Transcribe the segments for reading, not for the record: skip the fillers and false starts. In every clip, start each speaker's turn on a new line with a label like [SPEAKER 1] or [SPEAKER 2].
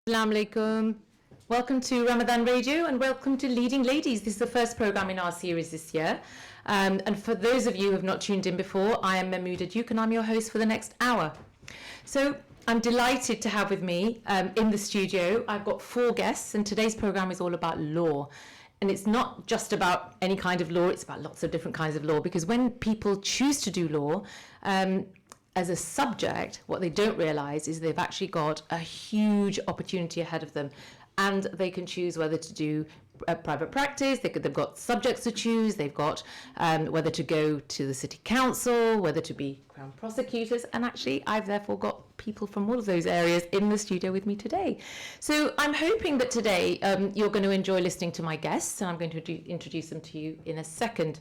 [SPEAKER 1] Assalamu alaikum. Welcome to Ramadan Radio and welcome to Leading Ladies. This is the first program in our series this year. And for those of you who have not tuned in before, I am Mahmouda and I'm your host for the next hour. So I'm delighted to have with me in the studio, I've got 4 guests, and today's program is all about law. And it's not just about any kind of law, it's about lots of different kinds of law, because when people choose to do law, as a subject, what they don't realise is they've actually got a huge opportunity ahead of them, and they can choose whether to do private practice. They've got subjects to choose. They've got whether to go to the city council, whether to be crown prosecutors, and actually I've therefore got people from all of those areas in the studio with me today. So I'm hoping that today you're going to enjoy listening to my guests, and I'm going to introduce them to you in a second.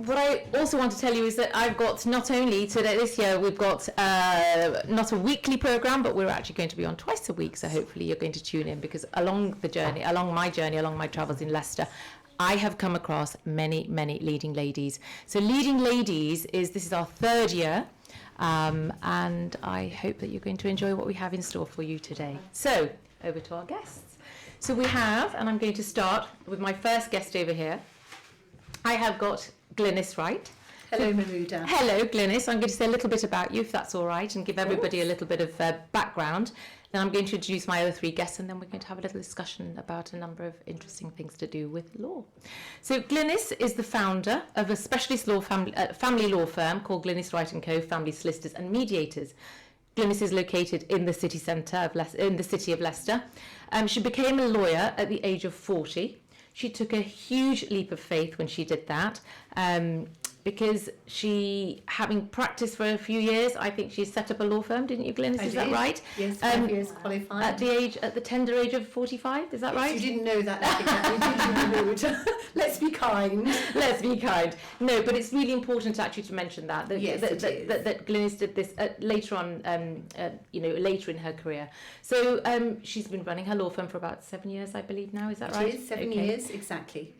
[SPEAKER 1] What I also want to tell you is that I've got not only today, this year, we've got not a weekly program, but we're actually going to be on twice a week. So hopefully you're going to tune in, because along my travels in Leicester, I have come across many leading ladies. So Leading Ladies this is our 3rd year. And I hope that you're going to enjoy what we have in store for you today. So over to our guests. So we have, and I'm going to start with my first guest over here. I have got Glynis Wright.
[SPEAKER 2] Hello, Mahmouda.
[SPEAKER 1] Hello, Glynis. I'm going to say a little bit about you, if that's all right, and give everybody a little bit of background. Then I'm going to introduce my other 3 guests, and then we're going to have a little discussion about a number of interesting things to do with law. So Glynis is the founder of a specialist family law firm called Glynis Wright & Co. Family Solicitors and Mediators. Glynis is located in the city centre in the city of Leicester. She became a lawyer at the age of 40. She took a huge leap of faith when she did that, because she, having practiced for a few years, I think she set up a law firm, didn't you, Glynis? Is that right?
[SPEAKER 2] Yes, 5 years qualified.
[SPEAKER 1] At the tender age of 45, is that right?
[SPEAKER 2] You didn't know that, did you? Let's be kind.
[SPEAKER 1] Let's be kind. No, but it's really important actually to mention that Glynis did this later on, later in her career. So she's been running her law firm for about 7 years, I believe now. Is that right?
[SPEAKER 2] It is 7 years, exactly.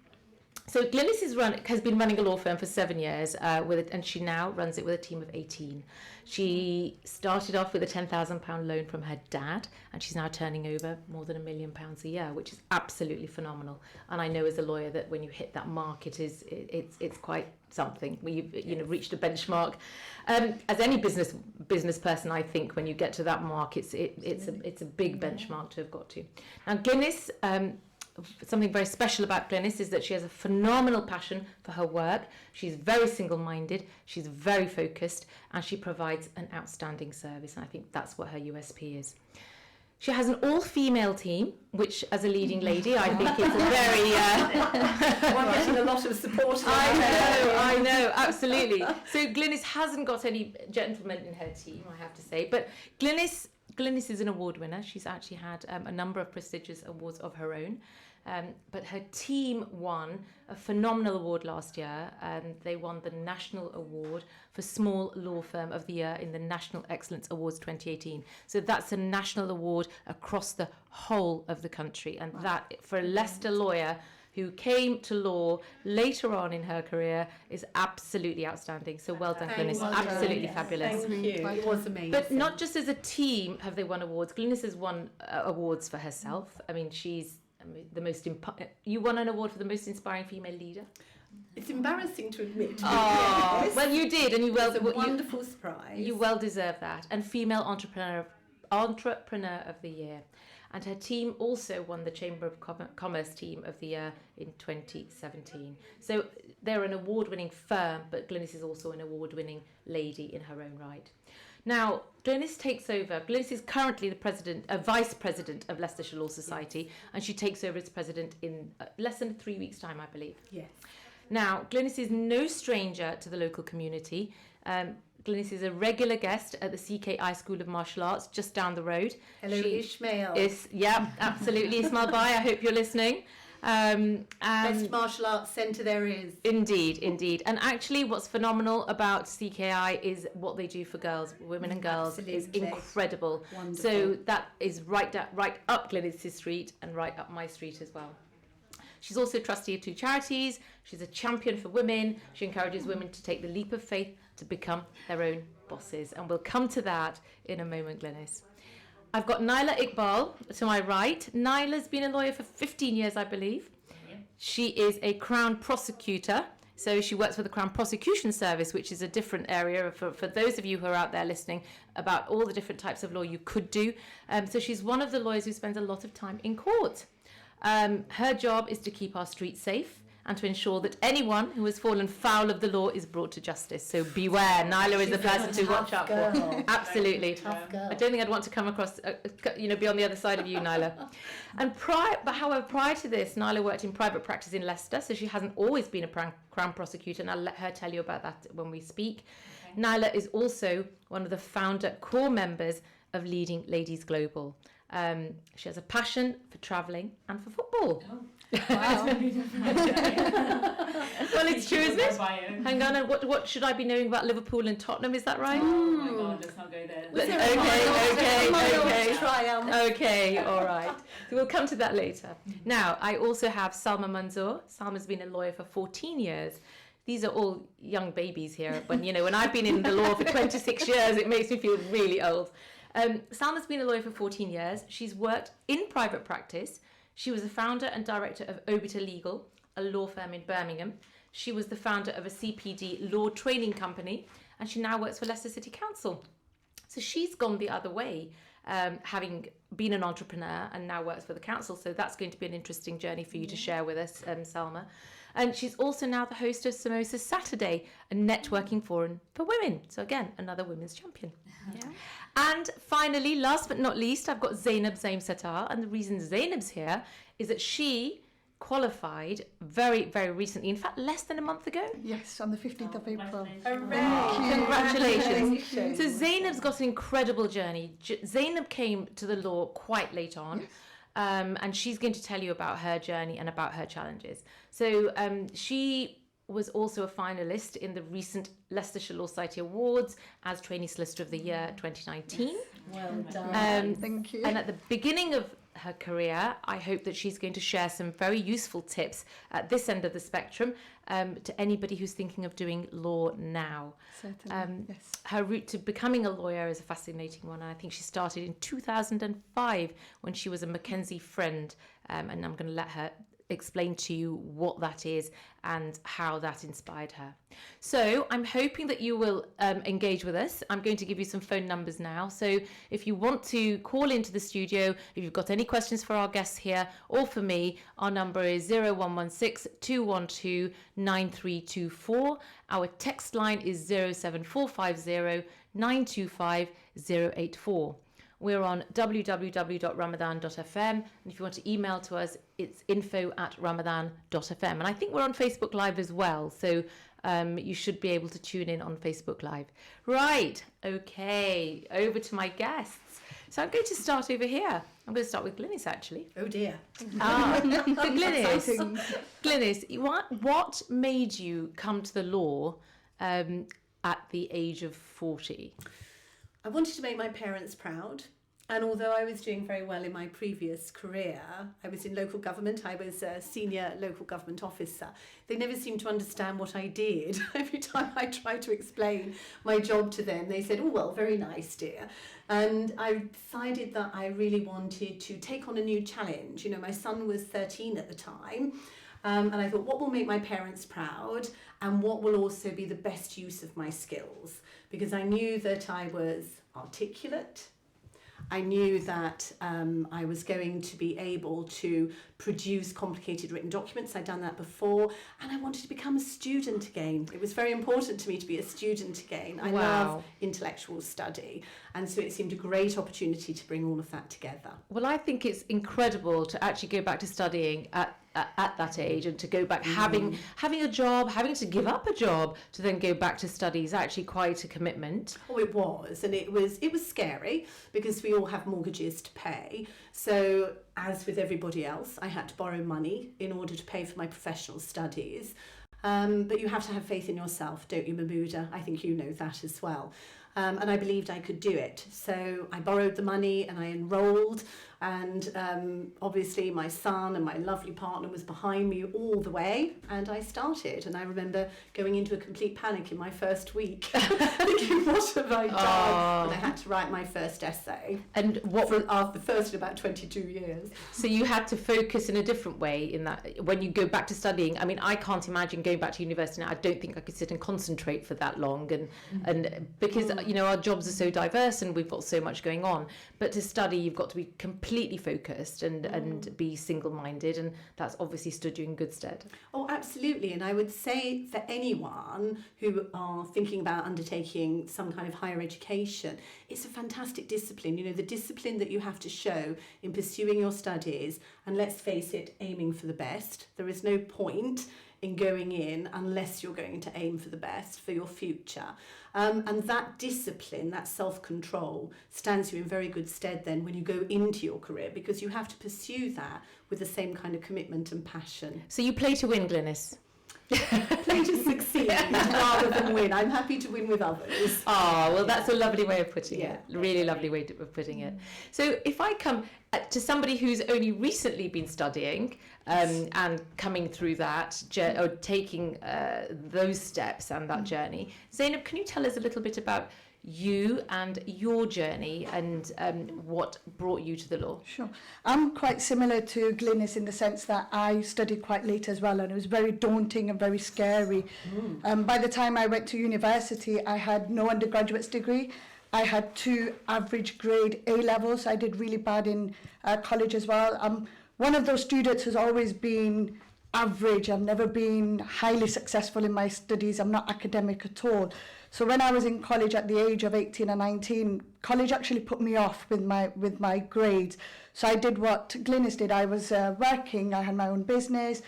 [SPEAKER 1] So Glynis has been running a law firm for 7 years, and she now runs it with a team of 18. She started off with a £10,000 loan from her dad, and she's now turning over more than £1 million a year, which is absolutely phenomenal. And I know as a lawyer that when you hit that mark, it's quite something. You've reached a benchmark. As any business person, I think when you get to that mark, it's a big benchmark to have got to. Now Glynis. Something very special about Glynis is that she has a phenomenal passion for her work. She's very single-minded, she's very focused, and she provides an outstanding service, and I think that's what her USP is. She has an all-female team, which, as a leading lady, I think is a very...
[SPEAKER 2] We're getting a lot of support.
[SPEAKER 1] I know, absolutely. So Glynis hasn't got any gentlemen in her team, I have to say, but Glynis is an award winner. She's actually had a number of prestigious awards of her own. But her team won a phenomenal award last year. They won the National Award for Small Law Firm of the Year in the National Excellence Awards 2018. So that's a national award across the whole of the country. And that, for a Leicester lawyer who came to law later on in her career, is absolutely outstanding. So well done, Glynis. Absolutely fabulous.
[SPEAKER 2] Thank you. It was amazing.
[SPEAKER 1] But not just as a team have they won awards. Glynis has won awards for herself. I mean, she's the most... You won an award for the most inspiring female leader?
[SPEAKER 2] It's embarrassing to admit.
[SPEAKER 1] Oh, yes. Well, you did, and
[SPEAKER 2] It's a wonderful surprise.
[SPEAKER 1] You well deserve that. And Female Entrepreneur of the Year. And her team also won the Chamber of Commerce Team of the Year in 2017. So they're an award-winning firm, but Glynis is also an award-winning lady in her own right. Now, Glynis takes over. Glynis is currently the vice president of Leicestershire Law Society, and she takes over as president in less than 3 weeks' time, I believe.
[SPEAKER 2] Yes.
[SPEAKER 1] Now, Glynis is no stranger to the local community. Glynis is a regular guest at the CKI School of Martial Arts just down the road.
[SPEAKER 2] Hello, Ishmael.
[SPEAKER 1] Yeah, absolutely. Ismail Bhai, I hope you're listening.
[SPEAKER 2] Best martial arts centre there is.
[SPEAKER 1] Indeed. And actually what's phenomenal about CKI is what they do for girls, women and girls. Absolutely. Is incredible.
[SPEAKER 2] Wonderful.
[SPEAKER 1] So that is right up Glynis' street and right up my street as well. She's also a trustee of 2 charities. She's a champion for women. She encourages women to take the leap of faith to become their own bosses. And we'll come to that in a moment, Glynis. I've got Naila Iqbal to my right. Naila's been a lawyer for 15 years, I believe. She is a Crown prosecutor. So she works for the Crown Prosecution Service, which is a different area for those of you who are out there listening about all the different types of law you could do. So she's one of the lawyers who spends a lot of time in court. Her job is to keep our streets safe and to ensure that anyone who has fallen foul of the law is brought to justice. So beware, Naila is the person to watch out for. Absolutely. I don't think I'd want to come across, be on the other side of you, Naila. And prior to this, Naila worked in private practice in Leicester, so she hasn't always been a Crown prosecutor, and I'll let her tell you about that when we speak. Okay. Naila is also one of the founder core members of Leading Ladies Global. She has a passion for travelling and for football.
[SPEAKER 2] Oh. Wow.
[SPEAKER 1] Well, it's true, isn't it? Hang on, and what should I be knowing about Liverpool and Tottenham? Is that right?
[SPEAKER 3] Oh my God, let's not go there.
[SPEAKER 1] Okay, all right. So we'll come to that later. Now, I also have Salma Manzoor. Salma's been a lawyer for 14 years. These are all young babies here. When I've been in the law for 26 years, it makes me feel really old. Salma's been a lawyer for 14 years. She's worked in private practice. She was the founder and director of Obiter Legal, a law firm in Birmingham. She was the founder of a CPD law training company, and she now works for Leicester City Council. So she's gone the other way, having been an entrepreneur and now works for the council. So that's going to be an interesting journey for you to share with us, Salma. And she's also now the host of Samosa Saturday, a networking forum for women. So again, another women's champion.
[SPEAKER 2] Yeah.
[SPEAKER 1] And finally, last but not least, I've got Zainab Zaim-Sattar. And the reason Zainab's here is that she qualified very, very recently. In fact, less than a month ago.
[SPEAKER 2] Yes, on the 15th of April.
[SPEAKER 1] Congratulations. So Zainab's got an incredible journey. Zainab came to the law quite late on.
[SPEAKER 2] Yes.
[SPEAKER 1] And she's going to tell you about her journey and about her challenges. So she was also a finalist in the recent Leicestershire Law Society Awards as Trainee Solicitor of the Year 2019.
[SPEAKER 3] Well done.
[SPEAKER 2] Thank you.
[SPEAKER 1] And at the beginning of her career, I hope that she's going to share some very useful tips at this end of the spectrum to anybody who's thinking of doing law now.
[SPEAKER 2] Certainly, yes.
[SPEAKER 1] Her route to becoming a lawyer is a fascinating one. I think she started in 2005 when she was a Mackenzie friend, and I'm going to let her explain to you what that is and how that inspired her. So I'm hoping that you will engage with us. I'm going to give you some phone numbers now. So if you want to call into the studio, if you've got any questions for our guests here or for me, our number is 0116 212 9324. Our text line is 07450 925 084. We're on www.ramadan.fm, and if you want to email to us, it's info@ramadan.fm. And I think we're on Facebook Live as well, so you should be able to tune in on Facebook Live. Right, okay, over to my guests. So I'm going to start over here. I'm going to start with Glynis, actually.
[SPEAKER 3] Oh dear.
[SPEAKER 1] So Glynis, what made you come to the law at the age of 40?
[SPEAKER 3] I wanted to make my parents proud, and although I was doing very well in my previous career, I was in local government, I was a senior local government officer. They never seemed to understand what I did. Every time I tried to explain my job to them, they said, "Oh, well, very nice, dear." And I decided that I really wanted to take on a new challenge. My son was 13 at the time. And I thought, what will make my parents proud and what will also be the best use of my skills? Because I knew that I was articulate. I knew that I was going to be able to produce complicated written documents. I'd done that before, and I wanted to become a student again. It was very important to me to be a student again. I love intellectual study, and so it seemed a great opportunity to bring all of that together.
[SPEAKER 1] Well, I think it's incredible to actually go back to studying at that age, and to go back having a job, having to give up a job to then go back to study is actually quite a commitment.
[SPEAKER 3] Oh, it was, and it was scary because we all have mortgages to pay. So as with everybody else, I had to borrow money in order to pay for my professional studies. But you have to have faith in yourself, don't you, Mahmouda? I think you know that as well. And I believed I could do it. So I borrowed the money and I enrolled. And obviously my son and my lovely partner was behind me all the way, and I started. And I remember going into a complete panic in my first week, thinking, what have I done? And I had to write my first essay.
[SPEAKER 1] And what
[SPEAKER 3] for the first in about 22 years.
[SPEAKER 1] So you had to focus in a different way in that when you go back to studying. I mean, I can't imagine going back to university now. I don't think I could sit and concentrate for that long, and because you know our jobs are so diverse and we've got so much going on. But to study, you've got to be completely focused and be single-minded, and that's obviously stood you in good stead.
[SPEAKER 3] Oh, absolutely. And I would say for anyone who are thinking about undertaking some kind of higher education, it's a fantastic discipline. You know, the discipline that you have to show in pursuing your studies, and let's face it, aiming for the best. There is no point in going in unless you're going to aim for the best for your future. And that discipline, that self-control, stands you in very good stead then when you go into your career, because you have to pursue that with the same kind of commitment and passion.
[SPEAKER 1] So you play to win, Glynis?
[SPEAKER 3] Play to succeed rather than win. I'm happy to win with others.
[SPEAKER 1] Oh, well, that's a lovely way of putting it. Really lovely way of putting it. So if I come to somebody who's only recently been studying and coming through that, or taking those steps and that journey, Zainab, can you tell us a little bit about you and your journey and what brought you to the law?
[SPEAKER 2] Sure. I'm quite similar to Glynis in the sense that I studied quite late as well, and it was very daunting and very scary. By the time I went to university, I had no undergraduate's degree. I had 2 average grade A levels. I did really bad in college as well. I'm one of those students who's always been average. I've never been highly successful in my studies. I'm not academic at all. So when I was in college at the age of 18 and 19, college actually put me off with my grades. So I did what Glynis did. I was working, I had my own business.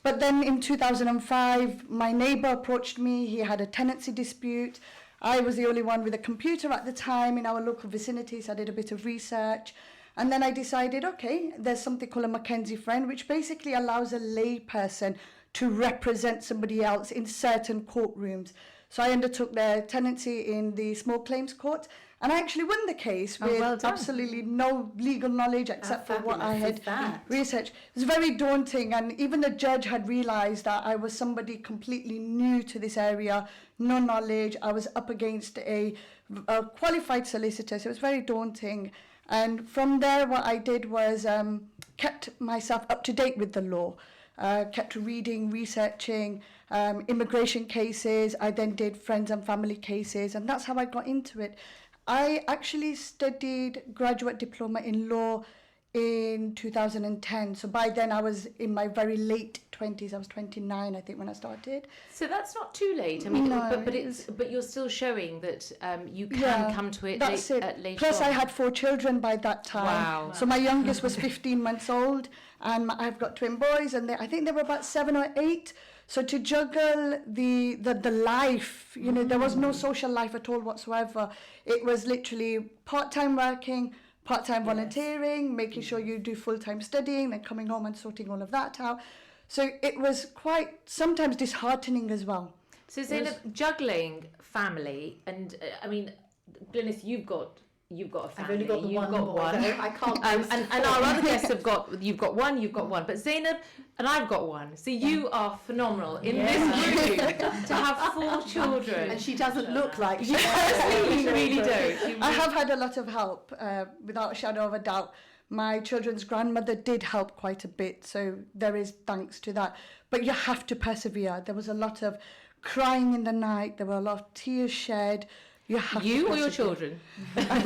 [SPEAKER 2] But then in 2005, my neighbour approached me. He had a tenancy dispute. I was the only one with a computer at the time in our local vicinity, so I did a bit of research. And then I decided, okay, there's something called a Mackenzie friend, which basically allows a lay person to represent somebody else in certain courtrooms. So I undertook their tenancy in the small claims court, and I actually won the case with absolutely no legal knowledge except for what I had researched. It was very daunting, and even the judge had realised that I was somebody completely new to this area, no knowledge. I was up against a qualified solicitor, so it was very daunting. And from there, what I did was kept myself up to date with the law, kept reading, researching, immigration cases. I then did friends and family cases, and that's how I got into it. I actually studied graduate diploma in law in 2010. So by then I was in my very late 20s. I was 29, I think, when I started.
[SPEAKER 1] So that's not too late. I mean,
[SPEAKER 2] no,
[SPEAKER 1] but you're still showing that you can come to it later
[SPEAKER 2] Plus
[SPEAKER 1] on.
[SPEAKER 2] I had 4 children by that time.
[SPEAKER 1] Wow.
[SPEAKER 2] So my youngest was 15 months old, and I've got twin boys, and I think they were about 7 or 8. So to juggle the life, you know, there was no social life at all whatsoever. It was literally part-time working, part-time volunteering, making sure you do full-time studying, then coming home and sorting all of that out. So it was quite sometimes disheartening as well.
[SPEAKER 1] So Zainab, juggling family and I mean, Glynis, you've got a family.
[SPEAKER 3] I've only got
[SPEAKER 1] you've got one.
[SPEAKER 3] I can't.
[SPEAKER 1] And our other guests have got. You've got one. But Zainab and I've got one. So you are phenomenal in this room to have 4 children.
[SPEAKER 3] And she doesn't look like she
[SPEAKER 1] You really don't.
[SPEAKER 2] I have had a lot of help, without a shadow of a doubt. My children's grandmother did help quite a bit, so there is thanks to that. But you have to persevere. There was a lot of crying in the night. There were a lot of tears shed. You
[SPEAKER 1] or your children?
[SPEAKER 2] I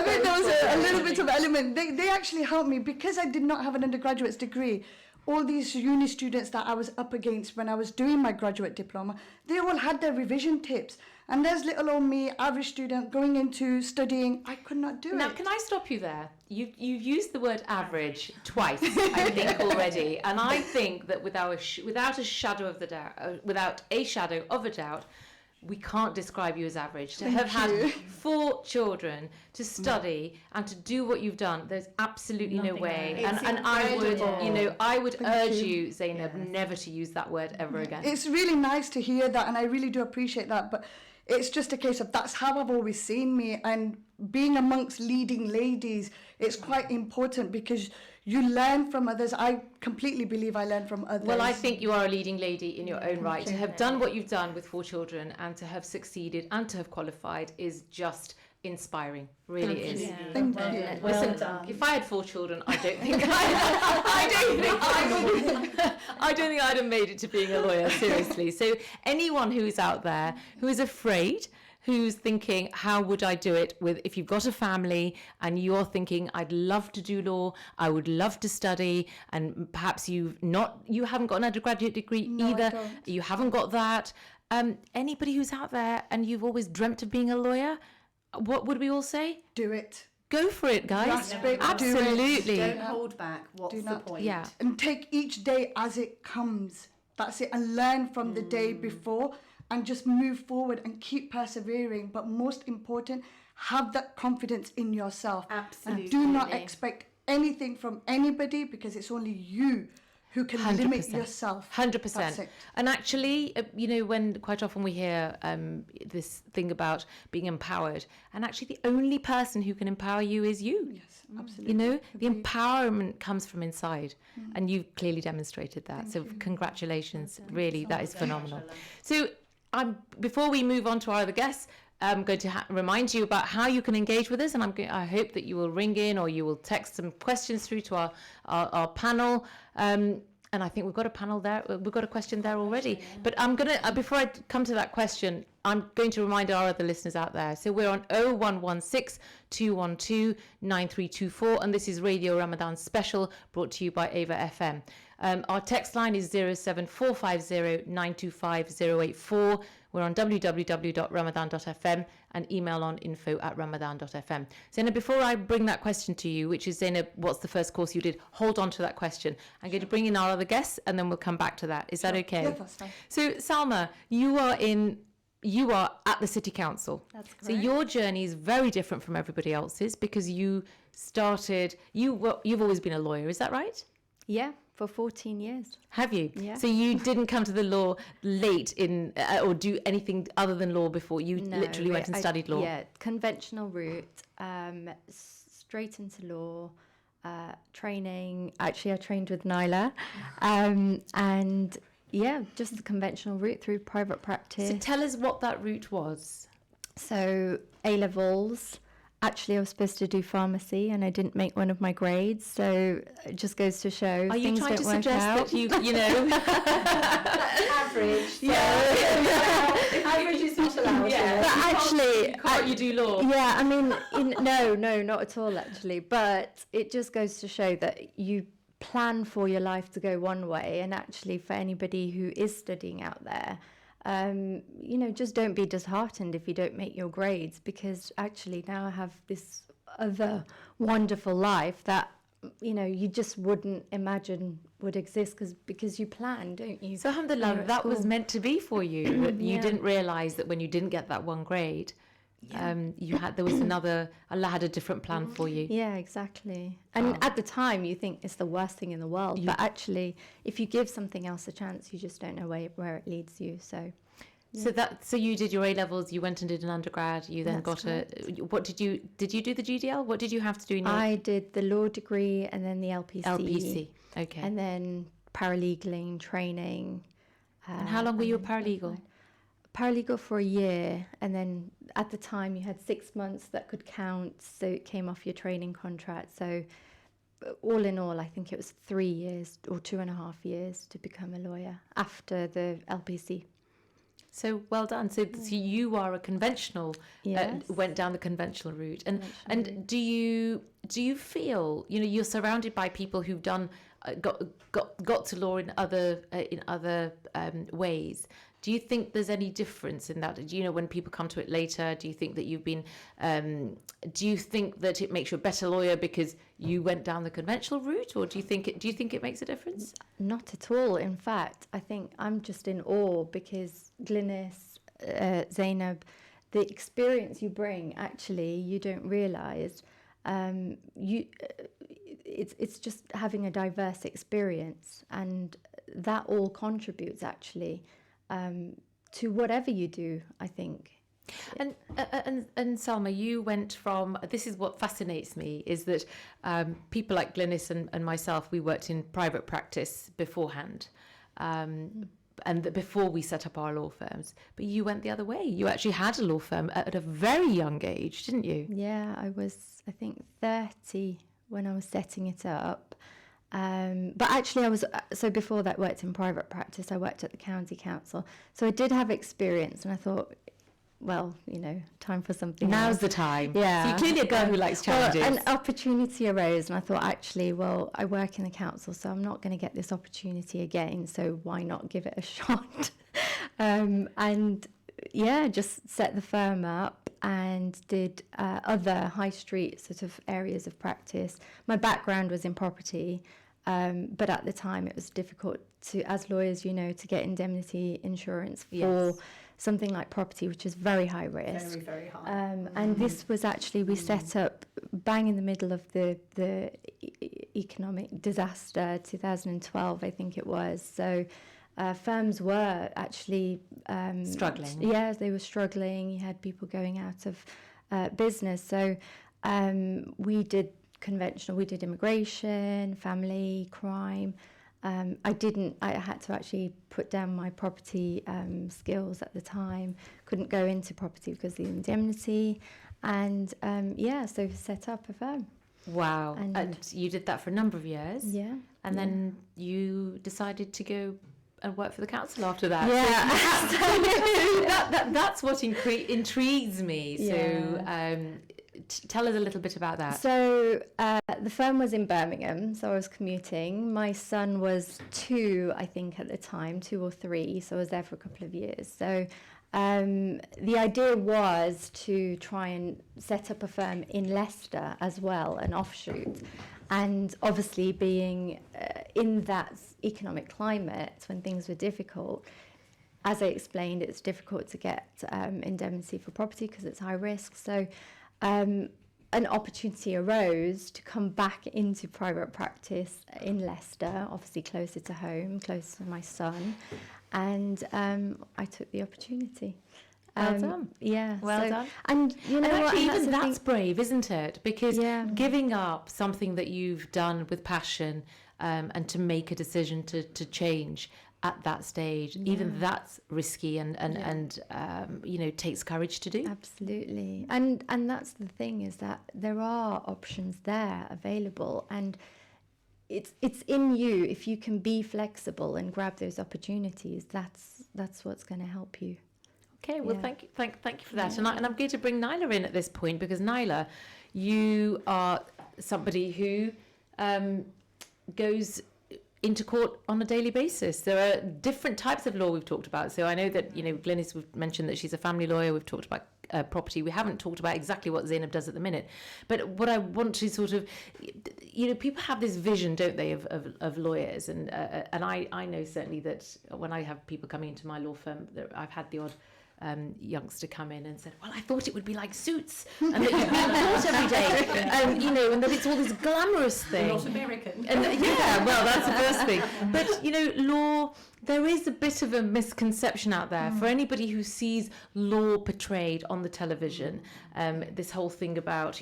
[SPEAKER 2] think there was a little bit of element. They actually helped me because I did not have an undergraduate's degree. All these uni students that I was up against when I was doing my graduate diploma, they all had their revision tips. And there's little old me, average student, going into studying. I could not do it.
[SPEAKER 1] Now, can I stop you there? You've used the word average twice, I think, already. And I think that without a shadow of a doubt, we can't describe you as average. To have had 4 children, to study and to do what you've done, there's absolutely no way. And I would urge you, Zainab, never to use that word ever again.
[SPEAKER 2] It's really nice to hear that, and I really do appreciate that. But it's just a case of that's how I've always seen me. And being amongst leading ladies, it's quite important because you learn from others. I completely believe I learn from others.
[SPEAKER 1] Well, I think you are a leading lady in your own right. To have done what you've done with 4 children and to have succeeded and to have qualified is just inspiring. Really is.
[SPEAKER 3] Yeah.
[SPEAKER 2] Thank
[SPEAKER 3] Well
[SPEAKER 2] you.
[SPEAKER 3] done.
[SPEAKER 1] Listen,
[SPEAKER 3] Well done.
[SPEAKER 1] if I had 4 children, I don't think I don't think I'd have made it to being a lawyer, seriously. So anyone who's out there who is afraid, who's thinking, how would I do it with, if you've got a family and you're thinking, I'd love to do law, I would love to study, and perhaps you haven't got an undergraduate degree
[SPEAKER 2] No, I
[SPEAKER 1] either,
[SPEAKER 2] don't.
[SPEAKER 1] you haven't got that. Anybody who's out there and you've always dreamt of being a lawyer, what would we all say?
[SPEAKER 2] Do it.
[SPEAKER 1] Go for it, guys.
[SPEAKER 2] Grasp it, do it.
[SPEAKER 1] Absolutely.
[SPEAKER 3] Don't hold back. What's
[SPEAKER 2] Do
[SPEAKER 3] the
[SPEAKER 2] not-
[SPEAKER 3] point?
[SPEAKER 1] Yeah.
[SPEAKER 2] And take each day as it comes. That's it. And learn from the day before and just move forward and keep persevering. But most important, have that confidence in yourself.
[SPEAKER 3] Absolutely.
[SPEAKER 2] Do not expect anything from anybody because it's only you who can limit yourself.
[SPEAKER 1] 100%.
[SPEAKER 2] That's it.
[SPEAKER 1] And actually, when quite often we hear this thing about being empowered, and actually the only person who can empower you is you.
[SPEAKER 2] Yes, absolutely.
[SPEAKER 1] The empowerment comes from inside, and you've clearly demonstrated that. So congratulations, really, that is phenomenal. So before we move on to our other guests, I'm going to remind you about how you can engage with us, and I hope that you will ring in or you will text some questions through to our panel. And I think we've got a panel there. We've got a question there already. But I'm going to, before I come to that question, I'm going to remind our other listeners out there. So we're on 0116 212 9324, and this is Radio Ramadan Special, brought to you by EAVA FM. Our text line is 07450 925 084. We're on www.ramadan.fm and email on info@ramadan.fm. Zainab, before I bring that question to you, which is, Zainab, what's the first course you did? Hold on to that question. I'm going to bring in our other guests and then we'll come back to that. Is that okay?
[SPEAKER 2] Yeah, that's fine.
[SPEAKER 1] So, Salma, you are at the City Council.
[SPEAKER 4] That's correct.
[SPEAKER 1] So your journey is very different from everybody else's because you've always been a lawyer, is that right?
[SPEAKER 4] Yeah, for 14 years.
[SPEAKER 1] Have you?
[SPEAKER 4] Yeah.
[SPEAKER 1] So you didn't come to the law late in or do anything other than law before? You literally went and studied law?
[SPEAKER 4] Yeah, conventional route, straight into law, training. Actually, I trained with Nyla. And yeah, just the conventional route through private practice.
[SPEAKER 1] So tell us what that route was.
[SPEAKER 4] So A-levels. Actually, I was supposed to do pharmacy and I didn't make one of my grades. So it just goes to show
[SPEAKER 1] Are you
[SPEAKER 4] things
[SPEAKER 1] trying
[SPEAKER 4] don't
[SPEAKER 1] to
[SPEAKER 4] work
[SPEAKER 1] suggest
[SPEAKER 4] out.
[SPEAKER 1] that you know?
[SPEAKER 3] Average.
[SPEAKER 4] Yeah.
[SPEAKER 3] Average is not allowed.
[SPEAKER 1] Yeah.
[SPEAKER 4] But actually,
[SPEAKER 1] Can't you do law?
[SPEAKER 4] yeah, I mean, no, not at all, actually. But it just goes to show that you plan for your life to go one way. And actually, for anybody who is studying out there, just don't be disheartened if you don't make your grades, because actually now I have this other wonderful life that, you just wouldn't imagine would exist because you plan, don't you?
[SPEAKER 1] So alhamdulillah,
[SPEAKER 4] when you're at
[SPEAKER 1] that was
[SPEAKER 4] school.
[SPEAKER 1] meant to be for you. But you
[SPEAKER 4] Yeah.
[SPEAKER 1] didn't realise that when you didn't get that one grade, there was Allah had a different plan for you.
[SPEAKER 4] Yeah, exactly. And at the time, you think it's the worst thing in the world. But actually, if you give something else a chance, you just don't know where it leads you. So,
[SPEAKER 1] So you did your A levels. You went and did an undergrad. You then
[SPEAKER 4] That's
[SPEAKER 1] What did you do the GDL? What did you have to do in your
[SPEAKER 4] I did the law degree and then the LPC.
[SPEAKER 1] LPC? Okay.
[SPEAKER 4] And then paralegaling training.
[SPEAKER 1] And how long were you a paralegal?
[SPEAKER 4] Paralegal for a year, and then at the time you had 6 months that could count, so it came off your training contract. So all in all, I think it was 3 years or 2.5 years to become a lawyer after the LPC.
[SPEAKER 1] So well done. So you are a conventional,
[SPEAKER 4] Yes.
[SPEAKER 1] went down the conventional route. And do you feel, you're surrounded by people who've done, got to law in other ways. Do you think there's any difference in that? When people come to it later, do you think that do you think that it makes you a better lawyer because you went down the conventional route, or do you think it makes a difference?
[SPEAKER 4] Not at all. In fact, I think I'm just in awe because Glynis, Zainab, the experience you bring, actually, you don't realise. It's just having a diverse experience, and that all contributes actually to whatever you do, I think.
[SPEAKER 1] And Salma, you went from, this is what fascinates me, is that people like Glynis and myself, we worked in private practice beforehand. And before we set up our law firms, but you went the other way. You actually had a law firm at a very young age, didn't you?
[SPEAKER 4] Yeah, I was, I think, 30 when I was setting it up. But actually so before that worked in private practice, I worked at the county council. So I did have experience, and I thought, well, time for something
[SPEAKER 1] Now's
[SPEAKER 4] else.
[SPEAKER 1] the time.
[SPEAKER 4] Yeah.
[SPEAKER 1] So you're clearly a girl who likes challenges.
[SPEAKER 4] Well, an opportunity arose, and I thought, actually, well, I work in the council, so I'm not going to get this opportunity again, so why not give it a shot? And yeah, just set the firm up and did other high street sort of areas of practice. My background was in property, but at the time it was difficult to, as lawyers, to get indemnity insurance for something like property, which is very high risk.
[SPEAKER 3] Very, very high.
[SPEAKER 4] And this was actually, we set up bang in the middle of the economic disaster, 2012, I think it was. So firms were actually
[SPEAKER 1] struggling.
[SPEAKER 4] Yeah, they were struggling. You had people going out of business. So we did conventional, we did immigration, family, crime. I had to actually put down my property skills at the time. Couldn't go into property because of the indemnity. And so set up a firm.
[SPEAKER 1] Wow. And you did that for a number of years.
[SPEAKER 4] Yeah.
[SPEAKER 1] And then you decided to go and work for the council after that.
[SPEAKER 4] Yeah.
[SPEAKER 1] That's what intrigues me.
[SPEAKER 4] Yeah.
[SPEAKER 1] So tell us a little bit about that.
[SPEAKER 4] So the firm was in Birmingham, so I was commuting. My son was 2, I think, at the time, 2 or 3, so I was there for a couple of years. So the idea was to try and set up a firm in Leicester as well, an offshoot. And obviously being in that economic climate when things were difficult, as I explained, it's difficult to get indemnity for property because it's high risk. So an opportunity arose to come back into private practice in Leicester, obviously closer to home, closer to my son, and I took the opportunity.
[SPEAKER 1] Well done.
[SPEAKER 4] Yeah.
[SPEAKER 1] Well done.
[SPEAKER 4] And
[SPEAKER 1] And
[SPEAKER 4] what?
[SPEAKER 1] actually,
[SPEAKER 4] And
[SPEAKER 1] even
[SPEAKER 4] the
[SPEAKER 1] that's
[SPEAKER 4] thing-
[SPEAKER 1] brave, isn't it? Because
[SPEAKER 4] Yeah.
[SPEAKER 1] giving up something that you've done with passion and to make a decision to change at that stage, even that's risky and takes courage to do.
[SPEAKER 4] Absolutely. And that's the thing, is that there are options there available, and it's in you. If you can be flexible and grab those opportunities, that's what's going to help you.
[SPEAKER 1] Okay, well,
[SPEAKER 4] Yeah.
[SPEAKER 1] thank you for that. And I'm going to bring Nyla in at this point, because Nyla, you are somebody who goes into court on a daily basis. There are different types of law we've talked about. So I know that, Glynis, we've mentioned that she's a family lawyer. We've talked about property. We haven't talked about exactly what Zainab does at the minute. But what I want to sort of, people have this vision, don't they, of lawyers. And I know certainly that when I have people coming into my law firm, I've had the odd youngster come in and said, well, I thought it would be like Suits and that you'd be in court every day, and that it's all this glamorous thing.
[SPEAKER 3] Not American.
[SPEAKER 1] And well, that's the first thing. But law, there is a bit of a misconception out there for anybody who sees law portrayed on the television. This whole thing about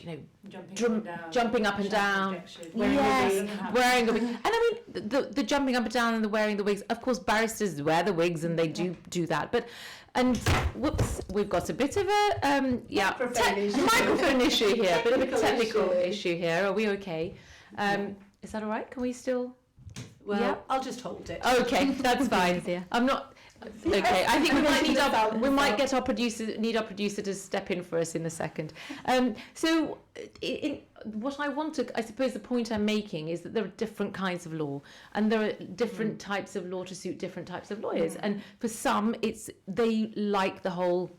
[SPEAKER 1] jumping up and down, wearing a wig. And I mean, the jumping up and down and the wearing the wigs. Of course, barristers wear the wigs and they do that. And whoops, we've got a bit of a microphone issue here, a bit of a technical issue here. Are we okay? Is that all right? Can we still?
[SPEAKER 3] Well,
[SPEAKER 1] Yeah.
[SPEAKER 3] I'll just hold it.
[SPEAKER 1] Okay, that's fine.
[SPEAKER 4] Easier.
[SPEAKER 1] I'm not. Okay, I think we might get our producer to step in for us in a second. So, what I want to, I suppose, the point I'm making is that there are different kinds of law, and there are different types of law to suit different types of lawyers. And for some, they like the whole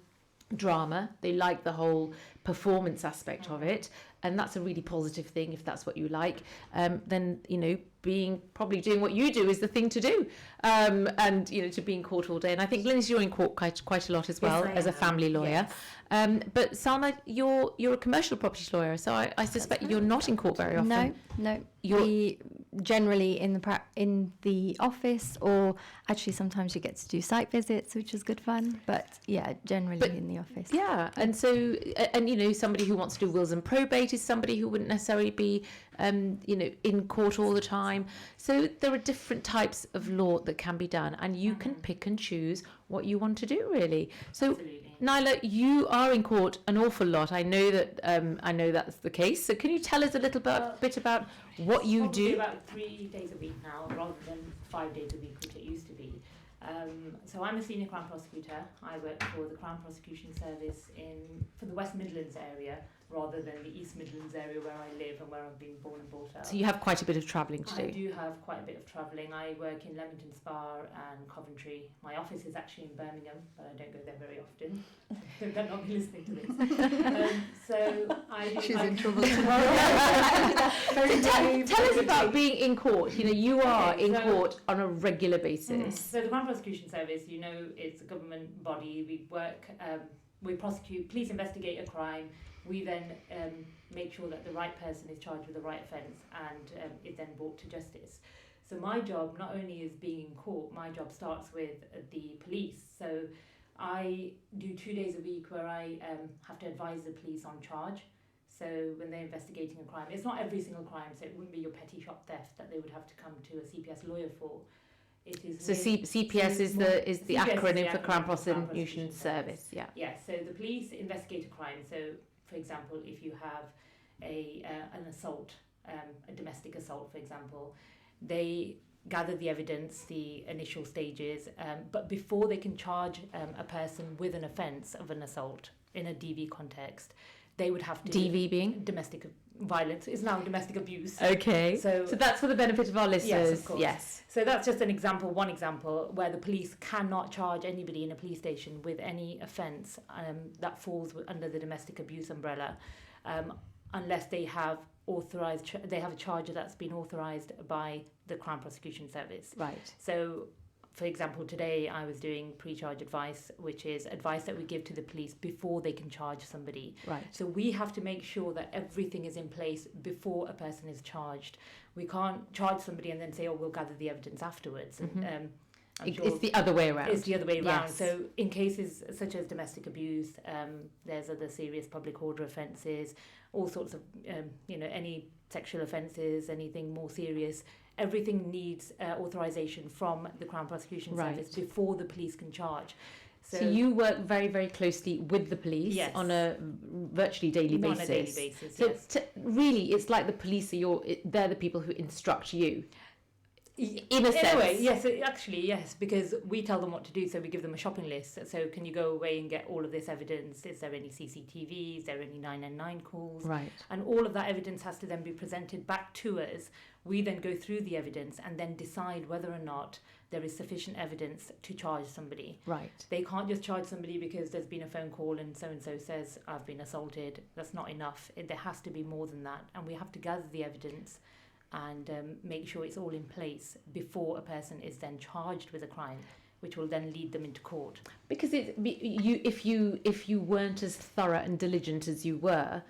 [SPEAKER 1] drama, they like the whole performance aspect of it, and that's a really positive thing if that's what you like. Then probably doing what you do is the thing to do, and to be in court all day. And I think, Glynis, you're in court quite a lot as well,
[SPEAKER 3] Yes, I
[SPEAKER 1] as a
[SPEAKER 3] am.
[SPEAKER 1] family lawyer.
[SPEAKER 3] Yes.
[SPEAKER 1] But Salma, you're a commercial property lawyer, so I suspect you're not in court very often.
[SPEAKER 4] No.
[SPEAKER 1] You're-
[SPEAKER 4] We generally in the office, or actually sometimes you get to do site visits, which is good fun. But yeah, generally in the office.
[SPEAKER 1] Yeah, and so, and somebody who wants to do wills and probate is somebody who wouldn't necessarily be, in court all the time. So there are different types of law that can be done, and you can pick and choose what you want to do, really. So,
[SPEAKER 5] Absolutely.
[SPEAKER 1] Nyla, you are in court an awful lot. I know that. I know that's the case. So, can you tell us a little bit about what you
[SPEAKER 5] Probably
[SPEAKER 1] do?
[SPEAKER 5] about 3 days a week now, rather than 5 days a week, which it used to be. So I'm a senior Crown prosecutor. I work for the Crown Prosecution Service for the West Midlands area, rather than the East Midlands area where I live and where I've been born and brought up.
[SPEAKER 1] So you have quite a bit of travelling to
[SPEAKER 5] I
[SPEAKER 1] do.
[SPEAKER 5] do have quite a bit of travelling. I work in Leamington Spa and Coventry. My office is actually in Birmingham, but I don't go there very often. They better not be listening to this. So I do.
[SPEAKER 2] She's in trouble tomorrow.
[SPEAKER 1] Tell us about being in court. You are
[SPEAKER 5] Okay,
[SPEAKER 1] in
[SPEAKER 5] so-
[SPEAKER 1] court on a regular basis.
[SPEAKER 5] So the Crown Prosecution Service, it's a government body. We work, we prosecute, police investigate a crime. We then make sure that the right person is charged with the right offence and is then brought to justice. So my job not only is being in court, my job starts with the police. So I do 2 days a week where I have to advise the police on charge. So when they're investigating a crime, it's not every single crime, so it wouldn't be your petty shop theft that they would have to come to a CPS lawyer for. It is
[SPEAKER 1] So CPS is the
[SPEAKER 5] CPS
[SPEAKER 1] acronym for Crown
[SPEAKER 5] Prosecution
[SPEAKER 1] Prosecution Service. Yeah.
[SPEAKER 5] Yeah, so the police investigate a crime. So, for example, if you have an assault, a domestic assault, for example, they gather the evidence, the initial stages, but before they can charge a person with an offence of an assault in a DV context, they would have to...
[SPEAKER 1] DV being?
[SPEAKER 5] Domestic violence. It's now domestic abuse.
[SPEAKER 1] Okay.
[SPEAKER 5] So
[SPEAKER 1] that's for the benefit of our listeners.
[SPEAKER 5] Yes, of course.
[SPEAKER 1] Yes.
[SPEAKER 5] So that's just one example where the police cannot charge anybody in a police station with any offence that falls under the domestic abuse umbrella, unless they have they have a charge that's been authorised by the Crown Prosecution Service.
[SPEAKER 1] Right.
[SPEAKER 5] So, for example, today I was doing pre-charge advice, which is advice that we give to the police before they can charge somebody.
[SPEAKER 1] Right.
[SPEAKER 5] So we have to make sure that everything is in place before a person is charged. We can't charge somebody and then say, oh, we'll gather the evidence afterwards. And,
[SPEAKER 1] It's the other way around.
[SPEAKER 5] It's the other way around.
[SPEAKER 1] Yes.
[SPEAKER 5] So in cases such as domestic abuse, there's other serious public order offences, all sorts of, any sexual offences, anything more serious. Everything needs authorisation from the Crown Prosecution Service before the police can charge.
[SPEAKER 1] So you work very, very closely with the police on a virtually daily basis.
[SPEAKER 5] On a daily basis,
[SPEAKER 1] so
[SPEAKER 5] yes.
[SPEAKER 1] Really, it's like the police they're the people who instruct you. In a sense.
[SPEAKER 5] Anyway, yes, because we tell them what to do, so we give them a shopping list. So can you go away and get all of this evidence? Is there any CCTV? Is there any 999 calls?
[SPEAKER 1] Right.
[SPEAKER 5] And all of that evidence has to then be presented back to us. We then go through the evidence and then decide whether or not there is sufficient evidence to charge somebody.
[SPEAKER 1] Right.
[SPEAKER 5] They can't just charge somebody because there's been a phone call and so says, I've been assaulted. That's not enough. There has to be more than that. And we have to gather the evidence and make sure it's all in place before a person is then charged with a crime, which will then lead them into court.
[SPEAKER 1] Because if you weren't as thorough and diligent as you were,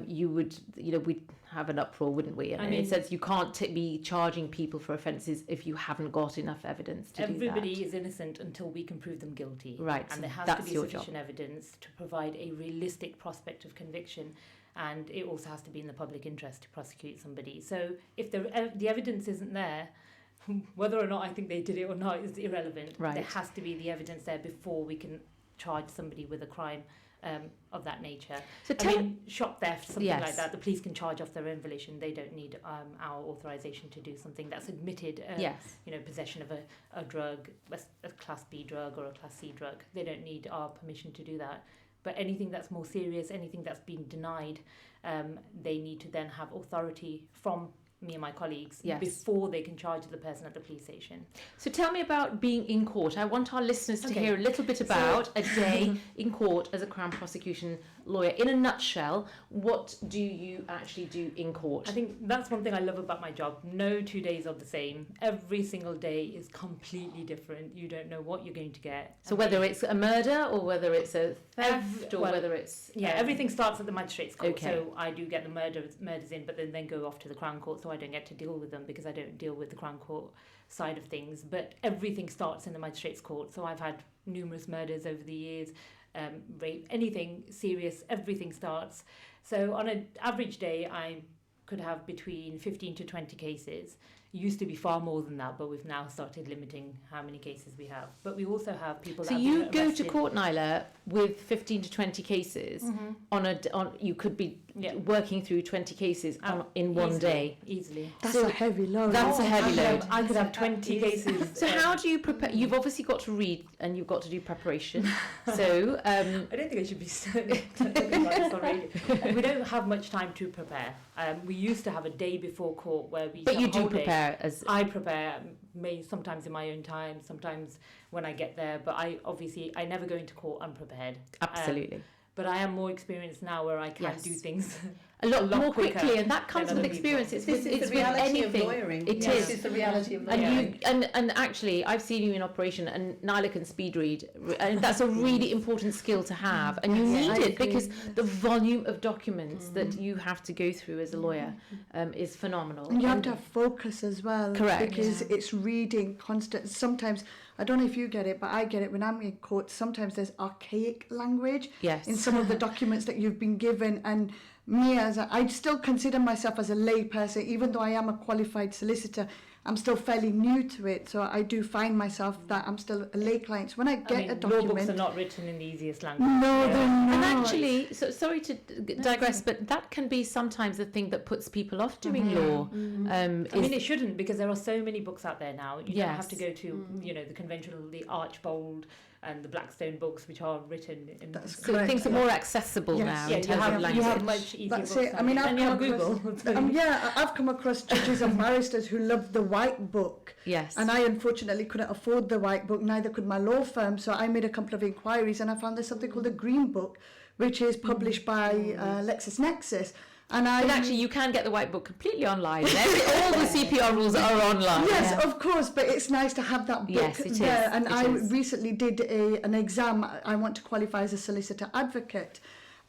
[SPEAKER 1] you would, we'd have an uproar, wouldn't we? And in a sense, you can't be charging people for offences if you haven't got enough evidence to do that.
[SPEAKER 5] Everybody is innocent until we can prove them guilty.
[SPEAKER 1] Right.
[SPEAKER 5] And there has
[SPEAKER 1] that's
[SPEAKER 5] to be
[SPEAKER 1] your
[SPEAKER 5] sufficient
[SPEAKER 1] job.
[SPEAKER 5] evidence to provide a realistic prospect of conviction. And it also has to be in the public interest to prosecute somebody. So if the evidence isn't there, whether or not I think they did it or not is irrelevant.
[SPEAKER 1] Right.
[SPEAKER 5] There has to be the evidence there before we can charge somebody with a crime of that nature.
[SPEAKER 1] So
[SPEAKER 5] shop theft, something
[SPEAKER 1] Yes.
[SPEAKER 5] like that, the police can charge off their own volition. They don't need our authorisation to do something that's admitted.
[SPEAKER 1] Yes.
[SPEAKER 5] Possession of a drug, a Class B drug or a Class C drug. They don't need our permission to do that. But anything that's more serious, anything that's been denied, they need to then have authority from me and my colleagues before they can charge the person at the police station.
[SPEAKER 1] So tell me about being in court. I want our listeners to
[SPEAKER 5] Okay.
[SPEAKER 1] hear a little bit about a day in court as a Crown Prosecution lawyer. In a nutshell, what do you actually do in court?
[SPEAKER 5] I think that's one thing I love about my job. No 2 days are the same. Every single day is completely different. You don't know what you're going to get.
[SPEAKER 1] So whether it's a murder or whether it's a theft or
[SPEAKER 5] well,
[SPEAKER 1] whether it's...
[SPEAKER 5] everything starts at the magistrate's court.
[SPEAKER 1] Okay.
[SPEAKER 5] So I do get the murders in, but then go off to the Crown Court. So so I don't get to deal with them because I don't deal with the Crown Court side of things. But everything starts in the Magistrates Court. So I've had numerous murders over the years, rape, anything serious, everything starts. So on an average day, I could have between 15 to 20 cases. It used to be far more than that, but we've now started limiting how many cases we have. But we also have people
[SPEAKER 1] So
[SPEAKER 5] that have
[SPEAKER 1] you
[SPEAKER 5] been
[SPEAKER 1] go to
[SPEAKER 5] arrested.
[SPEAKER 1] court, Nyla, with 15 to 20 cases on you could be
[SPEAKER 5] Yeah.
[SPEAKER 1] working through 20 cases in one
[SPEAKER 5] Easily,
[SPEAKER 1] day.
[SPEAKER 5] Easily.
[SPEAKER 2] That's
[SPEAKER 1] So
[SPEAKER 2] a heavy load.
[SPEAKER 1] That's a heavy load.
[SPEAKER 5] I could have 20 cases.
[SPEAKER 1] So how do you prepare? You've obviously got to read and you've got to do preparation. So
[SPEAKER 5] I don't think I should be talking about this on radio. We don't have much time to prepare. We used to have a day before court where we.
[SPEAKER 1] but
[SPEAKER 5] have
[SPEAKER 1] you
[SPEAKER 5] a
[SPEAKER 1] do
[SPEAKER 5] whole day.
[SPEAKER 1] prepare as
[SPEAKER 5] I prepare, sometimes in my own time, sometimes when I get there. But I never go into court unprepared.
[SPEAKER 1] absolutely
[SPEAKER 5] But I am more experienced now where I can
[SPEAKER 1] Yes.
[SPEAKER 5] do things.
[SPEAKER 1] a lot
[SPEAKER 5] lot
[SPEAKER 1] more
[SPEAKER 5] quicker
[SPEAKER 1] quickly, and that comes
[SPEAKER 5] than
[SPEAKER 1] with
[SPEAKER 5] other people.
[SPEAKER 1] experience. It's
[SPEAKER 3] This
[SPEAKER 1] with,
[SPEAKER 3] is
[SPEAKER 1] it's
[SPEAKER 3] the
[SPEAKER 1] with
[SPEAKER 3] reality
[SPEAKER 1] anything.
[SPEAKER 3] of lawyering.
[SPEAKER 1] It
[SPEAKER 3] Yes,
[SPEAKER 1] is.
[SPEAKER 3] This is the reality of
[SPEAKER 1] And
[SPEAKER 3] lawyering.
[SPEAKER 1] and actually, I've seen you in operation, and Nyla can speed read, and that's a really important skill to have, and you
[SPEAKER 2] Yes,
[SPEAKER 1] need
[SPEAKER 2] I
[SPEAKER 1] it
[SPEAKER 2] agree,
[SPEAKER 1] because
[SPEAKER 2] yes.
[SPEAKER 1] the volume of documents that you have to go through as a lawyer is phenomenal.
[SPEAKER 2] And you have to have focus as well.
[SPEAKER 1] Correct.
[SPEAKER 2] Because it's reading constant. Sometimes, I don't know if you get it, but I get it when I'm in court. Sometimes there's archaic language
[SPEAKER 1] Yes.
[SPEAKER 2] in some of the documents that you've been given. And me, I still consider myself as a lay person, even though I am a qualified solicitor. I'm still fairly new to it, so I do find myself that I'm still a lay client. So when I get a
[SPEAKER 5] law
[SPEAKER 2] document,
[SPEAKER 5] books are not written in the easiest language.
[SPEAKER 2] no,
[SPEAKER 5] Yeah.
[SPEAKER 2] they're not.
[SPEAKER 1] And actually, so sorry to digress, but that can be sometimes the thing that puts people off doing law.
[SPEAKER 5] I mean, it shouldn't, because there are so many books out there now. You don't have to
[SPEAKER 1] Yes.
[SPEAKER 5] go to, the conventional, the Archbold and the Blackstone books, which are written in.
[SPEAKER 2] That's
[SPEAKER 1] so
[SPEAKER 2] correct.
[SPEAKER 1] things are more accessible
[SPEAKER 2] Yes.
[SPEAKER 1] now
[SPEAKER 5] Yeah,
[SPEAKER 1] in terms of
[SPEAKER 5] you
[SPEAKER 1] language.
[SPEAKER 5] have much easier
[SPEAKER 2] That's
[SPEAKER 5] books.
[SPEAKER 2] it. I mean,
[SPEAKER 5] now.
[SPEAKER 2] I've
[SPEAKER 5] and you have
[SPEAKER 2] come
[SPEAKER 5] Google.
[SPEAKER 2] across, I've come across judges and barristers who love the white book.
[SPEAKER 1] Yes.
[SPEAKER 2] And I unfortunately couldn't afford the white book, neither could my law firm. So I made a couple of inquiries and I found there's something called the Green Book, which is published by LexisNexis. And
[SPEAKER 1] But actually, you can get the white book completely online. All the CPR rules are online.
[SPEAKER 2] Yes, of course, but it's nice to have that book
[SPEAKER 1] Yes, it
[SPEAKER 2] there.
[SPEAKER 1] is,
[SPEAKER 2] And
[SPEAKER 1] it
[SPEAKER 2] I
[SPEAKER 1] is.
[SPEAKER 2] recently did an exam. I want to qualify as a solicitor advocate.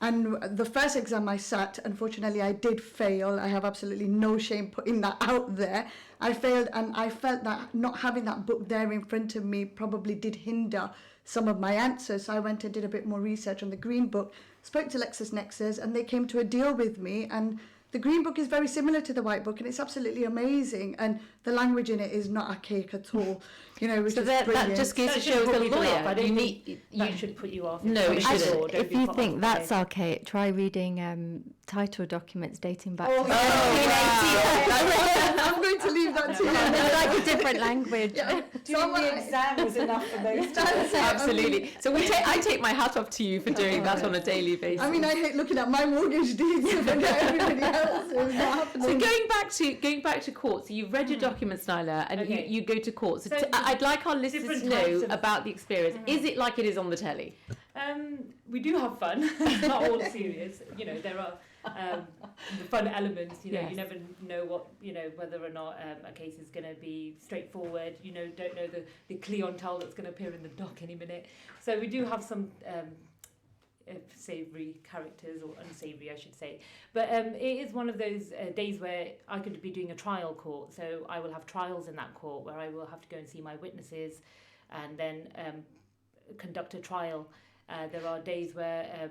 [SPEAKER 2] And the first exam I sat, unfortunately, I did fail. I have absolutely no shame putting that out there. I failed, and I felt that not having that book there in front of me probably did hinder some of my answers. So I went and did a bit more research on the Green Book, spoke to LexisNexis, and they came to a deal with me. And the Green Book is very similar to the White Book, and it's absolutely amazing. And the language in it is not archaic at all. Which
[SPEAKER 1] So
[SPEAKER 2] is
[SPEAKER 1] that
[SPEAKER 2] brilliant.
[SPEAKER 1] just goes to
[SPEAKER 5] That
[SPEAKER 1] show
[SPEAKER 5] should
[SPEAKER 1] as a
[SPEAKER 5] put people off. I
[SPEAKER 1] lawyer,
[SPEAKER 5] don't
[SPEAKER 1] you
[SPEAKER 5] think
[SPEAKER 1] need
[SPEAKER 5] that should put you off.
[SPEAKER 1] No, it
[SPEAKER 5] It's
[SPEAKER 1] shouldn't.
[SPEAKER 5] law, don't
[SPEAKER 4] If
[SPEAKER 5] be
[SPEAKER 4] you
[SPEAKER 5] put
[SPEAKER 4] think
[SPEAKER 5] off
[SPEAKER 4] that's
[SPEAKER 5] by-
[SPEAKER 4] archaic, try reading title documents dating back
[SPEAKER 2] Oh,
[SPEAKER 4] to
[SPEAKER 2] I'm going to leave that to you.
[SPEAKER 4] It's like a different language.
[SPEAKER 3] Doing the exam was enough for those.
[SPEAKER 1] Absolutely. So I take my hat off to you for doing that on a daily basis.
[SPEAKER 2] I mean, I hate looking at my mortgage deeds and forget everybody else. It's not happening.
[SPEAKER 1] So going back to court, so you've read your documents, Nyla, and
[SPEAKER 5] Okay.
[SPEAKER 1] you go to court. So
[SPEAKER 5] So
[SPEAKER 1] I'd like our listeners to
[SPEAKER 5] different
[SPEAKER 1] know
[SPEAKER 5] types of-
[SPEAKER 1] about the experience. Is it like it is on the telly?
[SPEAKER 5] We do have fun. It's not all serious. There are the fun elements.
[SPEAKER 1] Yes.
[SPEAKER 5] You never know whether or not a case is going to be straightforward. Don't know the clientele that's going to appear in the dock any minute. So we do have some savoury characters, or unsavoury, I should say. But it is one of those days where I could be doing a trial court. So I will have trials in that court where I will have to go and see my witnesses and then conduct a trial. There are days where,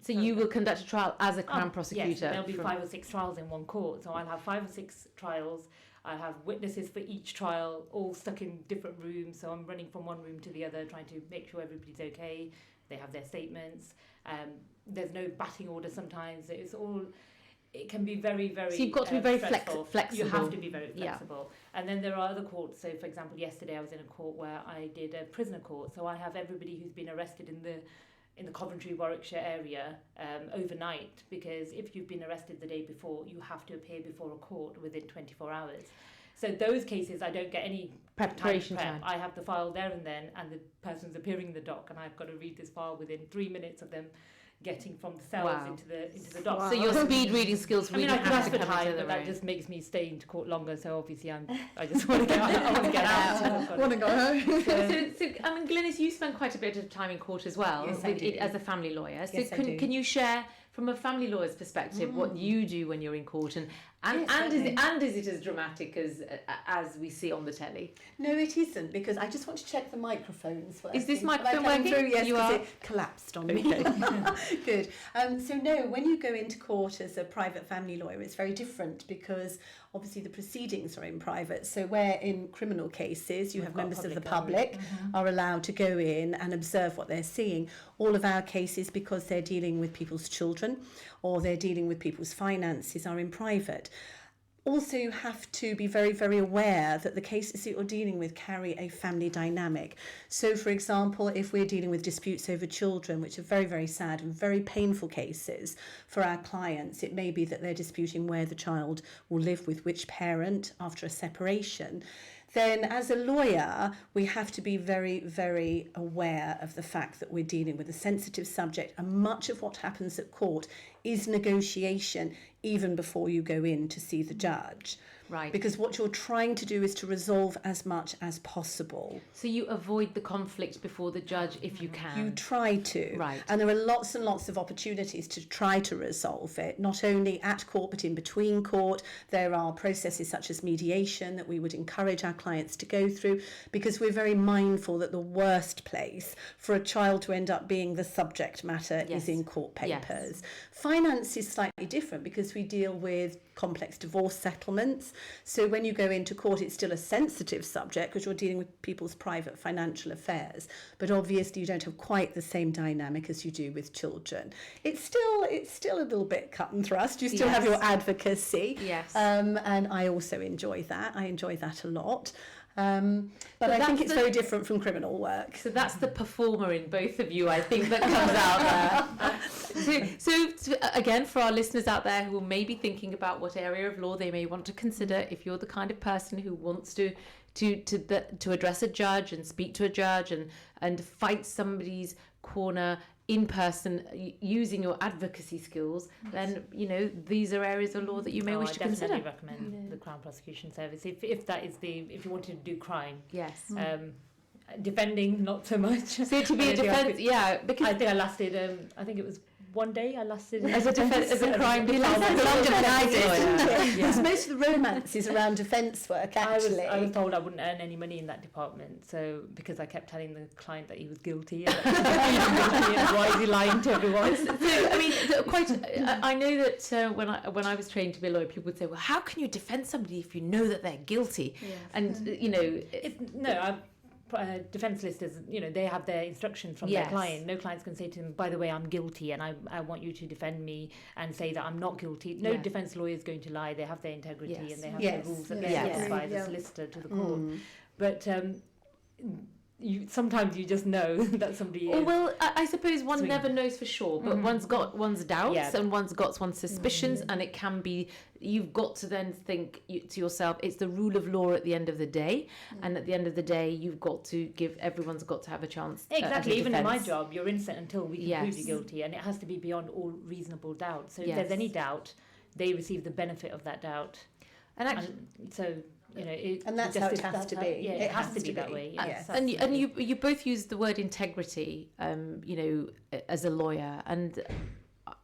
[SPEAKER 1] So you will conduct a trial as a Crown
[SPEAKER 5] Yes,
[SPEAKER 1] prosecutor?
[SPEAKER 5] there'll be
[SPEAKER 1] from-
[SPEAKER 5] 5 or 6 trials in one court. So I'll have 5 or 6 trials. I'll have witnesses for each trial, all stuck in different rooms. So I'm running from one room to the other, trying to make sure everybody's okay. They have their statements. There's no batting order sometimes. It can be very, very.
[SPEAKER 1] So you've got to be very
[SPEAKER 5] stressful.
[SPEAKER 1] flexible.
[SPEAKER 5] You have to be very
[SPEAKER 1] Yeah.
[SPEAKER 5] flexible. And then there are other courts. So, for example, yesterday I was in a court where I did a prisoner court. So I have everybody who's been arrested in the Coventry, Warwickshire area overnight, because if you've been arrested the day before, you have to appear before a court within 24 hours. So those cases, I don't get any
[SPEAKER 1] Preparation
[SPEAKER 5] prep.
[SPEAKER 1] time.
[SPEAKER 5] I have the file there and then, and the person's appearing in the dock, and I've got to read this file within 3 minutes of them getting from the cells
[SPEAKER 1] Wow.
[SPEAKER 5] into the dock.
[SPEAKER 1] So your speed reading skills
[SPEAKER 5] I
[SPEAKER 1] really
[SPEAKER 5] mean, I could
[SPEAKER 1] have
[SPEAKER 5] ask
[SPEAKER 1] to
[SPEAKER 5] for
[SPEAKER 1] come into
[SPEAKER 5] time,
[SPEAKER 1] their
[SPEAKER 5] but that
[SPEAKER 1] own.
[SPEAKER 5] just makes me stay into court longer. So obviously, I just want to get out. I want to get out.
[SPEAKER 2] I want to go home.
[SPEAKER 1] So I mean, Glynis, you spend quite a bit of time in court as well,
[SPEAKER 6] Yes, I do.
[SPEAKER 1] as a family lawyer. So
[SPEAKER 6] Yes, I do.
[SPEAKER 1] can you share, from a family lawyer's perspective, what you do when you're in court, And
[SPEAKER 3] Yes,
[SPEAKER 1] and is
[SPEAKER 3] certainly.
[SPEAKER 1] it, and is it as dramatic as we see on the telly?
[SPEAKER 3] No, it isn't, because I just want to check the microphone's working.
[SPEAKER 1] Is this
[SPEAKER 3] Am I
[SPEAKER 1] microphone
[SPEAKER 3] coming
[SPEAKER 1] working?
[SPEAKER 3] through? Yes,
[SPEAKER 1] You
[SPEAKER 3] because
[SPEAKER 1] are.
[SPEAKER 3] it collapsed on me. Good. So no, when you go into court as a private family lawyer, it's very different, because obviously the proceedings are in private. So where in criminal cases you have
[SPEAKER 5] got
[SPEAKER 3] members of the
[SPEAKER 5] public
[SPEAKER 3] public are allowed to go in and observe what they're seeing. All of our cases, because they're dealing with people's children or they're dealing with people's finances, are in private. Also, you have to be very, very aware that the cases that you're dealing with carry a family dynamic. So, for example, if we're dealing with disputes over children, which are very, very sad and very painful cases for our clients, it may be that they're disputing where the child will live with which parent after a separation. Then as a lawyer, we have to be very, very aware of the fact that we're dealing with a sensitive subject, and much of what happens at court is negotiation even before you go in to see the judge.
[SPEAKER 1] Right.
[SPEAKER 3] Because what you're trying to do is to resolve as much as possible.
[SPEAKER 1] So you avoid the conflict before the judge if you can.
[SPEAKER 3] You try to.
[SPEAKER 1] Right.
[SPEAKER 3] And there are lots and lots of opportunities to try to resolve it, not only at court but in between court. There are processes such as mediation that we would encourage our clients to go through, because we're very mindful that the worst place for a child to end up being the subject matter
[SPEAKER 1] Yes.
[SPEAKER 3] is in court
[SPEAKER 1] Yes.
[SPEAKER 3] papers. Finance is slightly different, because we deal with complex divorce settlements. So when you go into court, it's still a sensitive subject, because you're dealing with people's private financial affairs. But obviously you don't have quite the same dynamic as you do with children. It's still a little bit cut and thrust. You still have
[SPEAKER 1] Yes.
[SPEAKER 3] your advocacy.
[SPEAKER 1] Yes.
[SPEAKER 3] And I also enjoy that. I enjoy that a lot. But
[SPEAKER 1] So
[SPEAKER 3] I think
[SPEAKER 1] that's
[SPEAKER 3] it's
[SPEAKER 1] the-
[SPEAKER 3] very different from criminal work.
[SPEAKER 1] So that's the performer in both of you, I think, that comes out there. So again, for our listeners out there who may be thinking about what area of law they may want to consider, if you're the kind of person who wants to address a judge and speak to a judge and fight somebody's corner in person using your advocacy skills, then these are areas of law that you may wish to
[SPEAKER 5] I definitely
[SPEAKER 1] consider.
[SPEAKER 5] recommend the Crown Prosecution Service if that is if you wanted to do crime.
[SPEAKER 1] Yes.
[SPEAKER 5] Defending, not so much.
[SPEAKER 1] So to be a defense, yeah, because
[SPEAKER 5] I think I lasted. I think it was one day. I lasted
[SPEAKER 1] as a defense, as a crime defense
[SPEAKER 3] Because
[SPEAKER 1] lawyer.
[SPEAKER 3] most of the romance is around defence work, actually.
[SPEAKER 5] I was told I wouldn't earn any money in that department, so because I kept telling the client that he was guilty, and why is he lying to everyone?
[SPEAKER 1] So, I mean, I know that when I was trained to be a lawyer, people would say, "Well, how can you defend somebody if you know that they're guilty?" And
[SPEAKER 5] Defence solicitors, they have their instructions from
[SPEAKER 1] Yes.
[SPEAKER 5] their client. No clients can say to them, by the way, I'm guilty and I want you to defend me and say that I'm not guilty. No
[SPEAKER 1] Yeah.
[SPEAKER 5] defence lawyer is going to lie. They have their integrity
[SPEAKER 1] Yes.
[SPEAKER 5] and they have
[SPEAKER 3] Yes.
[SPEAKER 5] the rules that they
[SPEAKER 1] Yes.
[SPEAKER 5] have by the
[SPEAKER 2] Yeah.
[SPEAKER 5] solicitor to the court. But sometimes you just know that somebody is.
[SPEAKER 1] well, I suppose one
[SPEAKER 5] Swing.
[SPEAKER 1] never knows for sure, but one's got one's doubts
[SPEAKER 5] Yeah.
[SPEAKER 1] and one's got one's suspicions, and it can be. You've got to then think to yourself, it's the rule of law at the end of the day, and at the end of the day, you've got to everyone's got to have a chance. as a
[SPEAKER 5] Exactly. Even in my
[SPEAKER 1] defence.
[SPEAKER 5] job, you're innocent until we can prove
[SPEAKER 1] Yes.
[SPEAKER 5] you guilty, and it has to be beyond all reasonable doubt. So if
[SPEAKER 1] Yes.
[SPEAKER 5] there's any doubt, they receive the benefit of that doubt.
[SPEAKER 1] And actually,
[SPEAKER 5] And so
[SPEAKER 3] And that's how it has to be.
[SPEAKER 5] Yeah, it has to be that way.
[SPEAKER 3] Yes.
[SPEAKER 5] Yes.
[SPEAKER 1] and you both use the word integrity, as a lawyer, and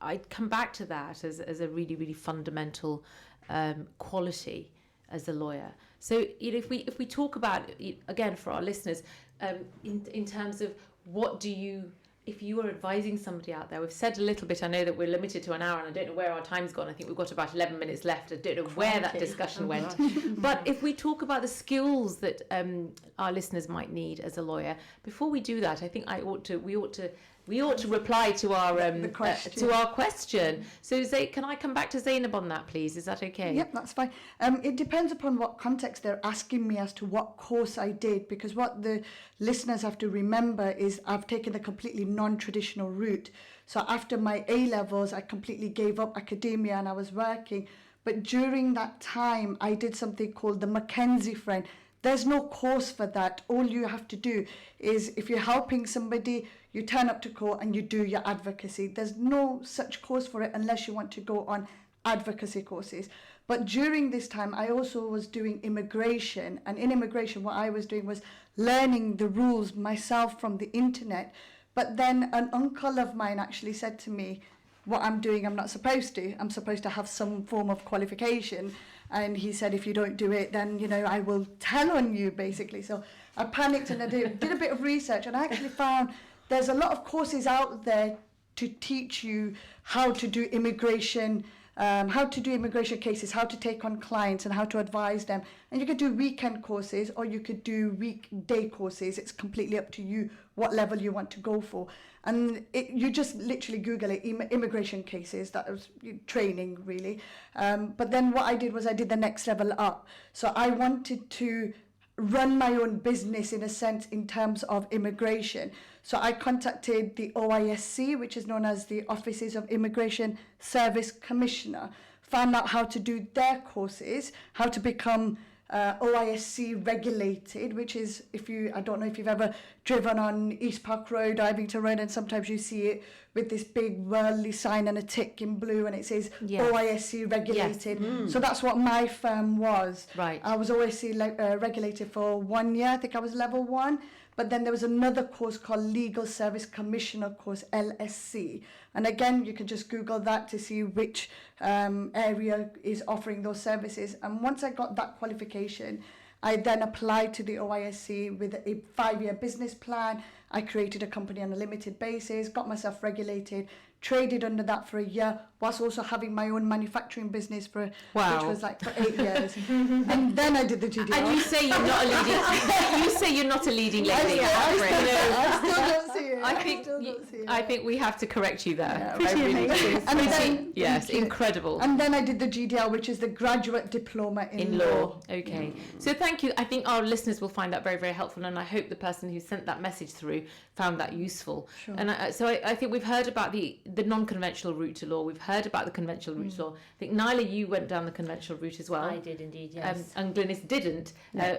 [SPEAKER 1] I'd come back to that as a really, really fundamental quality as a lawyer. So if we talk about again for our listeners, in terms of what do you. If you are advising somebody out there, we've said a little bit, I know that we're limited to an hour and I don't know where our time's gone. I think we've got about 11 minutes left. I don't know where that discussion went. But if we talk about the skills that our listeners might need as a lawyer, before we do that, I think we ought to reply to our question. So can I come back to Zainab on that, please? Is that okay?
[SPEAKER 2] Yep, that's fine. It depends upon what context they're asking me as to what course I did, because what the listeners have to remember is I've taken the completely non-traditional route. So after my A-levels, I completely gave up academia and I was working. But during that time, I did something called the Mackenzie Friend. There's no course for that. All you have to do is, if you're helping somebody, you turn up to court and you do your advocacy. There's no such course for it unless you want to go on advocacy courses. But during this time, I also was doing immigration. And in immigration, what I was doing was learning the rules myself from the internet. But then an uncle of mine actually said to me, what I'm doing I'm not supposed to. I'm supposed to have some form of qualification. And he said, if you don't do it, then, you know, I will tell on you, basically. So I panicked and I did a bit of research, and I actually found there's a lot of courses out there to teach you how to do immigration cases, how to take on clients and how to advise them. And you could do weekend courses or you could do weekday courses. It's completely up to you what level you want to go for. And you just literally Google it, immigration cases. That was training, really. But then what I did was I did the next level up. So I wanted to run my own business in a sense in terms of immigration. So I contacted the OISC, which is known as the Offices of Immigration Service Commissioner, found out how to do their courses, how to become OISC regulated, which is, I don't know if you've ever driven on East Park Road, Ivington Road, and sometimes you see it with this big worldly sign and a tick in blue, and it says OISC regulated. Yes. So that's what my firm was.
[SPEAKER 1] Right.
[SPEAKER 2] I was OISC regulated for 1 year. I think I was level 1. But then there was another course called Legal Service Commissioner course, LSC. And again, you can just Google that to see which area is offering those services. And once I got that qualification, I then applied to the OISC with a 5-year business plan. I created a company on a limited basis, got myself regulated, traded under that for a year, whilst also having my own manufacturing business which was like for 8 years. And then I did the GDL.
[SPEAKER 1] And you say you're not a leading. You say you're not a leading lady.
[SPEAKER 2] I still don't see it.
[SPEAKER 1] I think we have to correct you there.
[SPEAKER 2] Yeah,
[SPEAKER 1] I really do.
[SPEAKER 2] And then,
[SPEAKER 1] yes, incredible.
[SPEAKER 2] And then I did the GDL, which is the Graduate Diploma in Law.
[SPEAKER 1] Okay. So thank you. I think our listeners will find that very, very helpful, and I hope the person who sent that message through found that useful.
[SPEAKER 2] Sure.
[SPEAKER 1] And I think we've heard about the non-conventional route to law. We've heard about the conventional route to law. I think, Nyla, you went down the conventional route as well.
[SPEAKER 5] I did indeed, yes.
[SPEAKER 1] And Glynis didn't,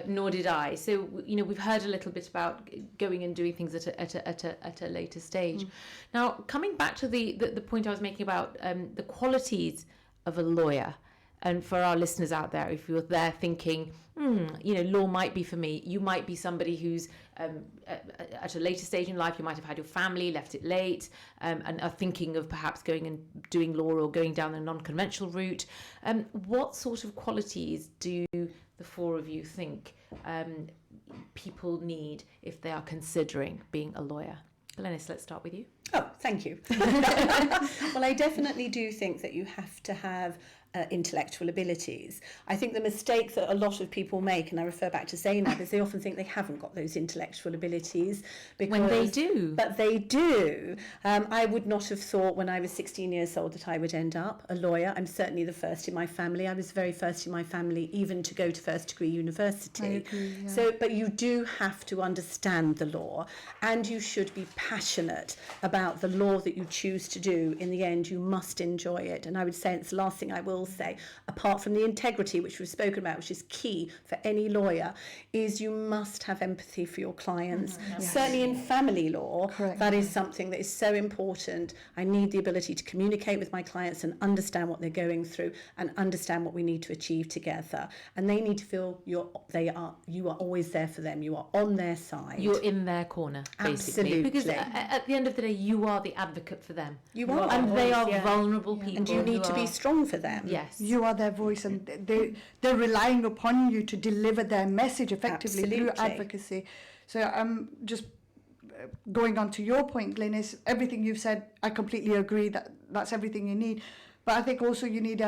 [SPEAKER 1] nor did I. So, you know, we've heard a little bit about going and doing things at a later stage. Now, coming back to the point I was making about the qualities of a lawyer, and for our listeners out there, if you're there thinking, you know, law might be for me, you might be somebody who's at a later stage in life, you might have had your family, left it late, and are thinking of perhaps going and doing law or going down the non-conventional route. What sort of qualities do the four of you think people need if they are considering being a lawyer? Glynis, let's start with you.
[SPEAKER 6] Oh, thank you. Well, I definitely do think that you have to have intellectual abilities. I think the mistake that a lot of people make, and I refer back to Zainab, is they often think they haven't got those intellectual abilities.
[SPEAKER 1] When they do.
[SPEAKER 6] But they do. I would not have thought when I was 16 years old that I would end up a lawyer. I'm certainly the first in my family. I was the very first in my family even to go to first degree university.
[SPEAKER 2] I agree, yeah.
[SPEAKER 6] So, but you do have to understand the law, and you should be passionate about the law that you choose to do. In the end, you must enjoy it. And I would say it's the last thing I will say, apart from the integrity which we've spoken about, which is key for any lawyer, is you must have empathy for your clients.
[SPEAKER 2] Yes.
[SPEAKER 6] Certainly in family law,
[SPEAKER 2] Correct.
[SPEAKER 6] that is something that is so important. I need the ability to communicate with my clients and understand what they're going through and understand what we need to achieve together. And they need to feel you are always there for them. You are on their side.
[SPEAKER 1] You're in their corner, basically.
[SPEAKER 6] Absolutely.
[SPEAKER 1] Because at the end of the day, you are the advocate for them.
[SPEAKER 6] You are.
[SPEAKER 1] And they are
[SPEAKER 5] Yeah.
[SPEAKER 1] vulnerable people.
[SPEAKER 6] And you need
[SPEAKER 1] who
[SPEAKER 6] to be
[SPEAKER 1] are-
[SPEAKER 6] strong for them.
[SPEAKER 1] Yes.
[SPEAKER 2] You are their voice, and they're relying upon you to deliver their message effectively through
[SPEAKER 6] Absolutely.
[SPEAKER 2] advocacy. So just going on to your point, Glynis, everything you've said, I completely agree that that's everything you need. But I think also you need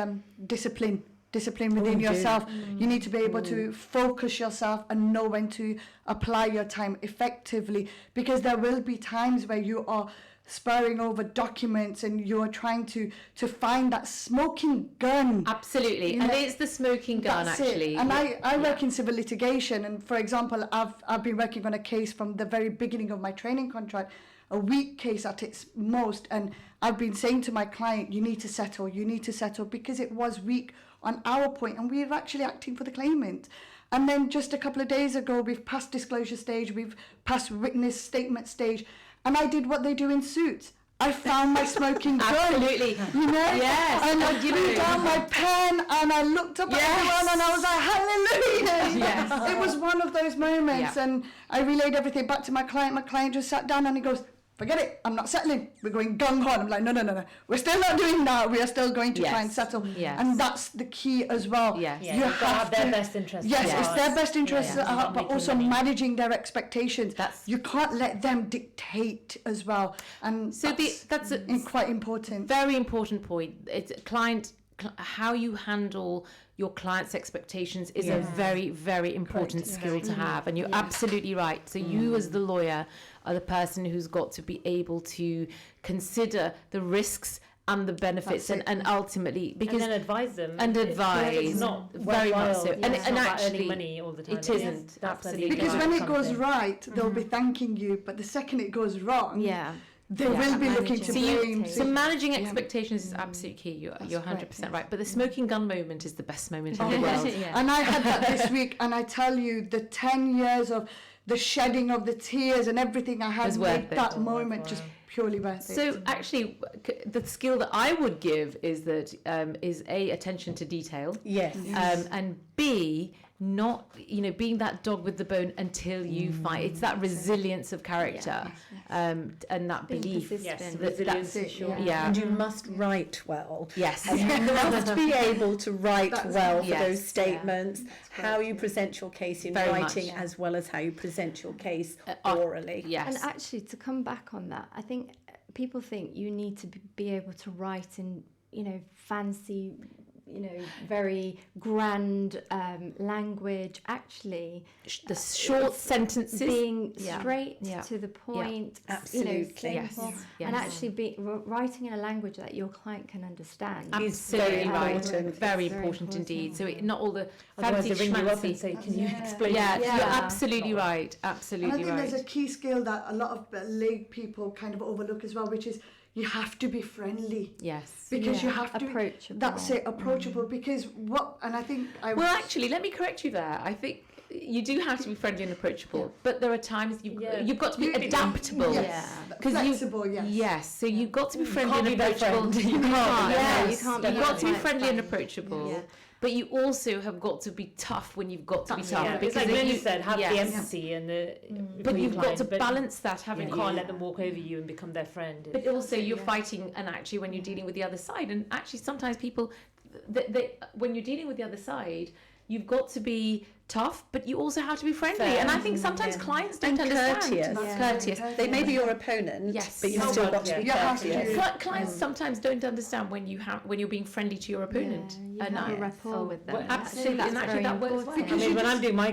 [SPEAKER 2] discipline within yourself. You need to be able to focus yourself and know when to apply your time effectively, because there will be times where you are spurring over documents and you're trying to find that smoking gun.
[SPEAKER 1] Absolutely.
[SPEAKER 2] You
[SPEAKER 1] And
[SPEAKER 2] know,
[SPEAKER 1] it's the smoking gun,
[SPEAKER 2] That's
[SPEAKER 1] actually.
[SPEAKER 2] it. And I work in civil litigation, and for example, I've been working on a case from the very beginning of my training contract, a weak case at its most, and I've been saying to my client, you need to settle, because it was weak on our point, and we're actually acting for the claimant. And then just a couple of days ago, we've passed disclosure stage, we've passed witness statement stage, and I did what they do in suits. I found my smoking gun.
[SPEAKER 1] Absolutely.
[SPEAKER 2] You know?
[SPEAKER 1] Yes.
[SPEAKER 2] And I threw down my pen and I looked up at everyone and I was like, hallelujah.
[SPEAKER 1] Yes.
[SPEAKER 2] It was one of those moments,
[SPEAKER 1] Yeah.
[SPEAKER 2] and I relayed everything back to my client. My client just sat down and he goes, forget it, I'm not settling. We're going gung ho. I'm like, no. We're still not doing that. We are still going to try and settle.
[SPEAKER 1] Yes.
[SPEAKER 2] And that's the key as well.
[SPEAKER 1] Yes.
[SPEAKER 5] Yeah,
[SPEAKER 2] You
[SPEAKER 5] you've got to have their best interests.
[SPEAKER 2] Yes,
[SPEAKER 5] at
[SPEAKER 2] it's
[SPEAKER 5] heart.
[SPEAKER 2] their best interests
[SPEAKER 5] Yeah,
[SPEAKER 2] at heart,
[SPEAKER 5] not
[SPEAKER 2] but
[SPEAKER 5] making
[SPEAKER 2] also
[SPEAKER 5] money.
[SPEAKER 2] managing their expectations.
[SPEAKER 1] That's-
[SPEAKER 2] You can't let them dictate as well. And
[SPEAKER 1] So that's
[SPEAKER 2] quite important.
[SPEAKER 1] very important point. It's how you handle your client's expectations is a very, very important skill to have. And you're absolutely right. So you as the lawyer are the person who's got to be able to consider the risks and the benefits and ultimately because
[SPEAKER 5] and then advise them.
[SPEAKER 1] Advise.
[SPEAKER 5] It's not
[SPEAKER 1] Very much so.
[SPEAKER 5] worthwhile.
[SPEAKER 1] And-
[SPEAKER 5] It's
[SPEAKER 1] and
[SPEAKER 5] not about
[SPEAKER 1] actually,
[SPEAKER 5] earning money all the time.
[SPEAKER 1] it isn't.
[SPEAKER 5] That's where
[SPEAKER 1] Absolutely.
[SPEAKER 5] the
[SPEAKER 2] Because
[SPEAKER 5] economics
[SPEAKER 2] when it
[SPEAKER 5] comes
[SPEAKER 2] goes
[SPEAKER 5] in.
[SPEAKER 2] right, they'll be thanking you, but the second it goes wrong,
[SPEAKER 4] Yeah.
[SPEAKER 2] they will be looking to
[SPEAKER 1] So you-
[SPEAKER 2] blame.
[SPEAKER 1] So managing expectations is absolutely key. You're
[SPEAKER 2] That's
[SPEAKER 1] 100%
[SPEAKER 2] correct,
[SPEAKER 1] right. But the smoking gun moment is the best moment in
[SPEAKER 2] Oh,
[SPEAKER 1] the
[SPEAKER 2] yes.
[SPEAKER 1] world.
[SPEAKER 4] Yeah.
[SPEAKER 2] And I had that this week, and I tell you, the 10 years of the shedding of the tears and everything I had
[SPEAKER 1] Was worth
[SPEAKER 2] made
[SPEAKER 1] it.
[SPEAKER 2] that
[SPEAKER 5] Oh,
[SPEAKER 2] moment
[SPEAKER 5] wow.
[SPEAKER 2] just purely worth it.
[SPEAKER 1] So actually, the skill that I would give is that is A, attention to detail,
[SPEAKER 6] Yes.
[SPEAKER 1] and B, not being that dog with the bone until you find it's that resilience of character, and that
[SPEAKER 4] Being
[SPEAKER 1] belief.
[SPEAKER 5] Yes,
[SPEAKER 4] persistent.
[SPEAKER 5] resilience
[SPEAKER 2] That's
[SPEAKER 5] for
[SPEAKER 2] it,
[SPEAKER 5] sure.
[SPEAKER 1] Yeah.
[SPEAKER 6] And you must write well.
[SPEAKER 1] Yes.
[SPEAKER 6] And you must be able to write
[SPEAKER 2] That's-
[SPEAKER 6] well for
[SPEAKER 1] yes.
[SPEAKER 6] those statements, how you present your case in
[SPEAKER 1] Very
[SPEAKER 6] writing
[SPEAKER 1] much.
[SPEAKER 6] as well as how you present your case
[SPEAKER 1] Uh,
[SPEAKER 6] orally.
[SPEAKER 1] Yes.
[SPEAKER 4] And actually, to come back on that, I think people think you need to be able to write in, fancy, very grand language. Actually,
[SPEAKER 1] The short sentences.
[SPEAKER 4] being
[SPEAKER 1] Yeah.
[SPEAKER 4] straight
[SPEAKER 1] Yeah.
[SPEAKER 4] to the point,
[SPEAKER 6] Absolutely.
[SPEAKER 1] Yes.
[SPEAKER 4] simple,
[SPEAKER 1] Yes.
[SPEAKER 4] and actually writing in a language that your client can understand.
[SPEAKER 1] Absolutely
[SPEAKER 6] very
[SPEAKER 1] right.
[SPEAKER 6] important.
[SPEAKER 1] Very
[SPEAKER 4] It's very
[SPEAKER 1] important indeed. So not all the
[SPEAKER 5] Otherwise
[SPEAKER 1] fancy
[SPEAKER 5] they ring you up and
[SPEAKER 1] schmancy.
[SPEAKER 5] say, can you explain
[SPEAKER 1] Yeah,
[SPEAKER 5] this?
[SPEAKER 1] you're
[SPEAKER 4] Yeah.
[SPEAKER 1] absolutely right.
[SPEAKER 2] And I
[SPEAKER 1] Absolutely
[SPEAKER 2] think there's a
[SPEAKER 1] right.
[SPEAKER 2] key skill that a lot of lay people kind of overlook as well, which is you have to be friendly.
[SPEAKER 1] Yes.
[SPEAKER 2] Because you
[SPEAKER 4] Yeah.
[SPEAKER 2] have to
[SPEAKER 4] Approachable.
[SPEAKER 2] That's it, approachable. Because and I think
[SPEAKER 1] Well, actually, let me correct you there. I think you do have to be friendly and approachable, but there are times you've got to be adaptable.
[SPEAKER 2] Yes.
[SPEAKER 1] Because
[SPEAKER 2] Flexible, yes.
[SPEAKER 1] Yes, so you've got to be friendly
[SPEAKER 5] can't
[SPEAKER 1] and
[SPEAKER 5] be their
[SPEAKER 1] approachable.
[SPEAKER 5] friend.
[SPEAKER 1] You can't.
[SPEAKER 4] Yeah,
[SPEAKER 1] Yes.
[SPEAKER 4] you can't
[SPEAKER 1] You've
[SPEAKER 4] be
[SPEAKER 1] got to be
[SPEAKER 4] their
[SPEAKER 1] friendly and
[SPEAKER 4] friend.
[SPEAKER 1] approachable.
[SPEAKER 4] Yeah.
[SPEAKER 1] But you also have got to be tough when you've got to be
[SPEAKER 2] That's
[SPEAKER 1] tough.
[SPEAKER 5] Yeah,
[SPEAKER 2] right.
[SPEAKER 5] it's like
[SPEAKER 1] if
[SPEAKER 5] Linda
[SPEAKER 1] you-
[SPEAKER 5] said, have the
[SPEAKER 1] yes.
[SPEAKER 5] empathy and the.
[SPEAKER 1] But you've got to
[SPEAKER 5] but
[SPEAKER 1] balance that, haven't
[SPEAKER 5] You
[SPEAKER 1] you?
[SPEAKER 5] can't let them walk over you and become their friend.
[SPEAKER 1] But also you're fighting, and actually when you're dealing with the other side, and actually sometimes people, when you're dealing with the other side, you've got to be tough, but you also have to be friendly.
[SPEAKER 5] Fair.
[SPEAKER 1] And I think sometimes clients don't
[SPEAKER 6] And
[SPEAKER 1] understand.
[SPEAKER 6] courteous.
[SPEAKER 1] Courteous.
[SPEAKER 6] They may be your opponent,
[SPEAKER 1] Yes.
[SPEAKER 6] but you've
[SPEAKER 5] Oh,
[SPEAKER 6] still
[SPEAKER 5] God,
[SPEAKER 6] got to be
[SPEAKER 2] yeah. You have to
[SPEAKER 6] courteous.
[SPEAKER 2] do-
[SPEAKER 1] Clients sometimes don't understand when you're being friendly to your opponent.
[SPEAKER 4] Yeah, you have a
[SPEAKER 1] I-
[SPEAKER 4] rapport with them.
[SPEAKER 5] well,
[SPEAKER 4] and
[SPEAKER 1] absolutely,
[SPEAKER 4] that's
[SPEAKER 1] and actually
[SPEAKER 4] very
[SPEAKER 1] that works
[SPEAKER 4] important.
[SPEAKER 1] well.
[SPEAKER 5] I mean, when I'm doing my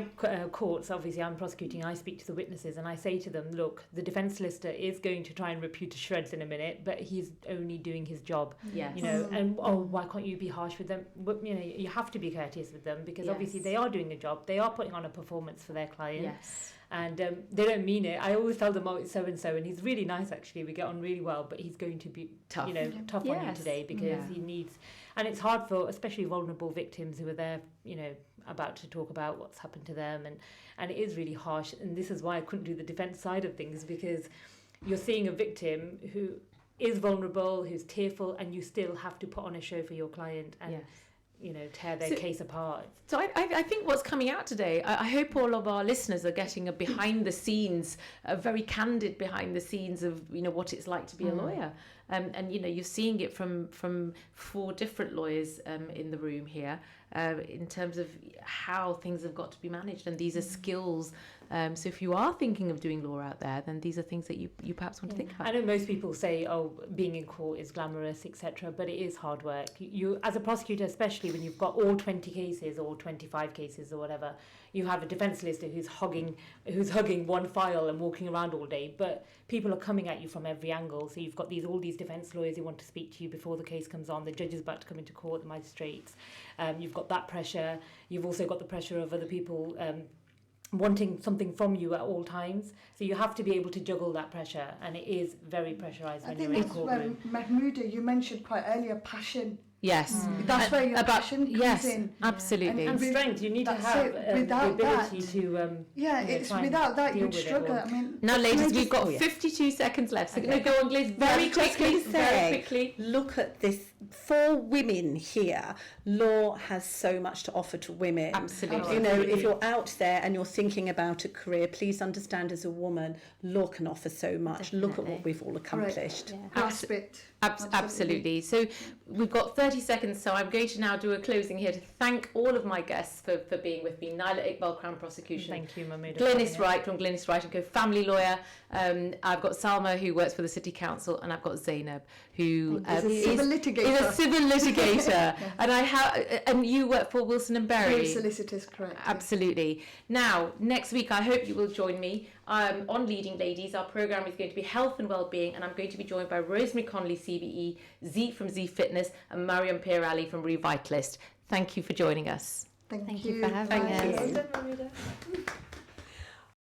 [SPEAKER 5] courts, obviously I'm prosecuting, I speak to the witnesses and I say to them, look, the defence solicitor is going to try and rip you to shreds in a minute, but he's only doing his job,
[SPEAKER 1] Yes.
[SPEAKER 5] and why can't you be harsh with them? But, you have to be courteous with them because obviously
[SPEAKER 1] Yes.
[SPEAKER 5] they are doing a job, they are putting on a performance for their client.
[SPEAKER 1] Yes.
[SPEAKER 5] And they don't mean it. I always tell them, oh, it's so-and-so, and he's really nice, actually. We get on really well, but he's going to be,
[SPEAKER 1] Tough.
[SPEAKER 5] tough on you
[SPEAKER 4] Yes.
[SPEAKER 5] today because
[SPEAKER 1] Yeah.
[SPEAKER 5] he needs... And it's hard for, especially vulnerable victims who are there, about to talk about what's happened to them. And it is really harsh. And this is why I couldn't do the defence side of things, because you're seeing a victim who is vulnerable, who's tearful, and you still have to put on a show for your client and...
[SPEAKER 1] Yes.
[SPEAKER 5] Tear their
[SPEAKER 1] So-
[SPEAKER 5] case apart.
[SPEAKER 1] So I think what's coming out today, I hope all of our listeners are getting a behind the scenes, a very candid behind the scenes of what it's like to be a lawyer, and you're seeing it from 4 different lawyers in the room here, in terms of how things have got to be managed, and these are skills. So if you are thinking of doing law out there, then these are things that you perhaps want to think about.
[SPEAKER 5] I know most people say, oh, being in court is glamorous, etc., but it is hard work. You, as a prosecutor, especially when you've got all 20 cases or 25 cases or whatever, you have a defence solicitor who's hugging one file and walking around all day, but people are coming at you from every angle. So you've got all these defence lawyers who want to speak to you before the case comes on, the judge is about to come into court, the magistrates. You've got that pressure. You've also got the pressure of other people wanting something from you at all times. So you have to be able to juggle that pressure, and it is very pressurised
[SPEAKER 2] I
[SPEAKER 5] when
[SPEAKER 2] think
[SPEAKER 5] you're in a
[SPEAKER 2] that's where
[SPEAKER 5] courtroom.
[SPEAKER 2] Mahmouda, you mentioned quite earlier, passion.
[SPEAKER 1] Yes.
[SPEAKER 2] That's where your
[SPEAKER 1] About
[SPEAKER 2] passion comes
[SPEAKER 1] yes,
[SPEAKER 2] in.
[SPEAKER 1] absolutely.
[SPEAKER 5] And
[SPEAKER 2] with-
[SPEAKER 5] strength, you need to
[SPEAKER 2] that's
[SPEAKER 5] have
[SPEAKER 2] it.
[SPEAKER 5] the
[SPEAKER 2] Without
[SPEAKER 5] ability
[SPEAKER 2] that-
[SPEAKER 5] to
[SPEAKER 2] Yeah,
[SPEAKER 5] you know,
[SPEAKER 2] it's
[SPEAKER 5] try and
[SPEAKER 2] without that
[SPEAKER 5] deal
[SPEAKER 2] you'd
[SPEAKER 5] with it
[SPEAKER 2] struggle.
[SPEAKER 5] all.
[SPEAKER 2] I mean,
[SPEAKER 1] Now, ladies, we've got
[SPEAKER 6] Oh, yeah.
[SPEAKER 1] 52 seconds left. So
[SPEAKER 6] Okay.
[SPEAKER 1] no, go on, Liz, very quickly, very quickly.
[SPEAKER 6] Look at this. For women here, law has so much to offer to women.
[SPEAKER 1] Absolutely.
[SPEAKER 6] You know, if you're out there and you're thinking about a career, please understand as a woman, law can offer so much. Look at what
[SPEAKER 4] Definitely.
[SPEAKER 6] we've all accomplished.
[SPEAKER 2] grasp it.
[SPEAKER 1] Absolutely. So we've got 30 seconds. So I'm going to now do a closing here to thank all of my guests for being with me. Naila Iqbal, Crown Prosecution.
[SPEAKER 5] Thank you, Mahmouda.
[SPEAKER 1] Glynis Wright from Glynis Wright & Co, family lawyer. I've got Salma, who works for the City Council, and I've got Zainab, who
[SPEAKER 2] Is a civil litigator.
[SPEAKER 1] is a civil litigator. And you work for Wilson and Berry.
[SPEAKER 2] Very solicitors, correct.
[SPEAKER 1] Absolutely. Now, next week, I hope you will join me on Leading Ladies. Our programme is going to be health and wellbeing, and I'm going to be joined by Rosemary Connolly, CBE, Z from Z Fitness, and Mariam Pirali from Revitalist. Thank you for joining us.
[SPEAKER 2] Thank
[SPEAKER 4] Thank you for having
[SPEAKER 2] Bye.
[SPEAKER 4] us.
[SPEAKER 5] Well done, Mahmouda.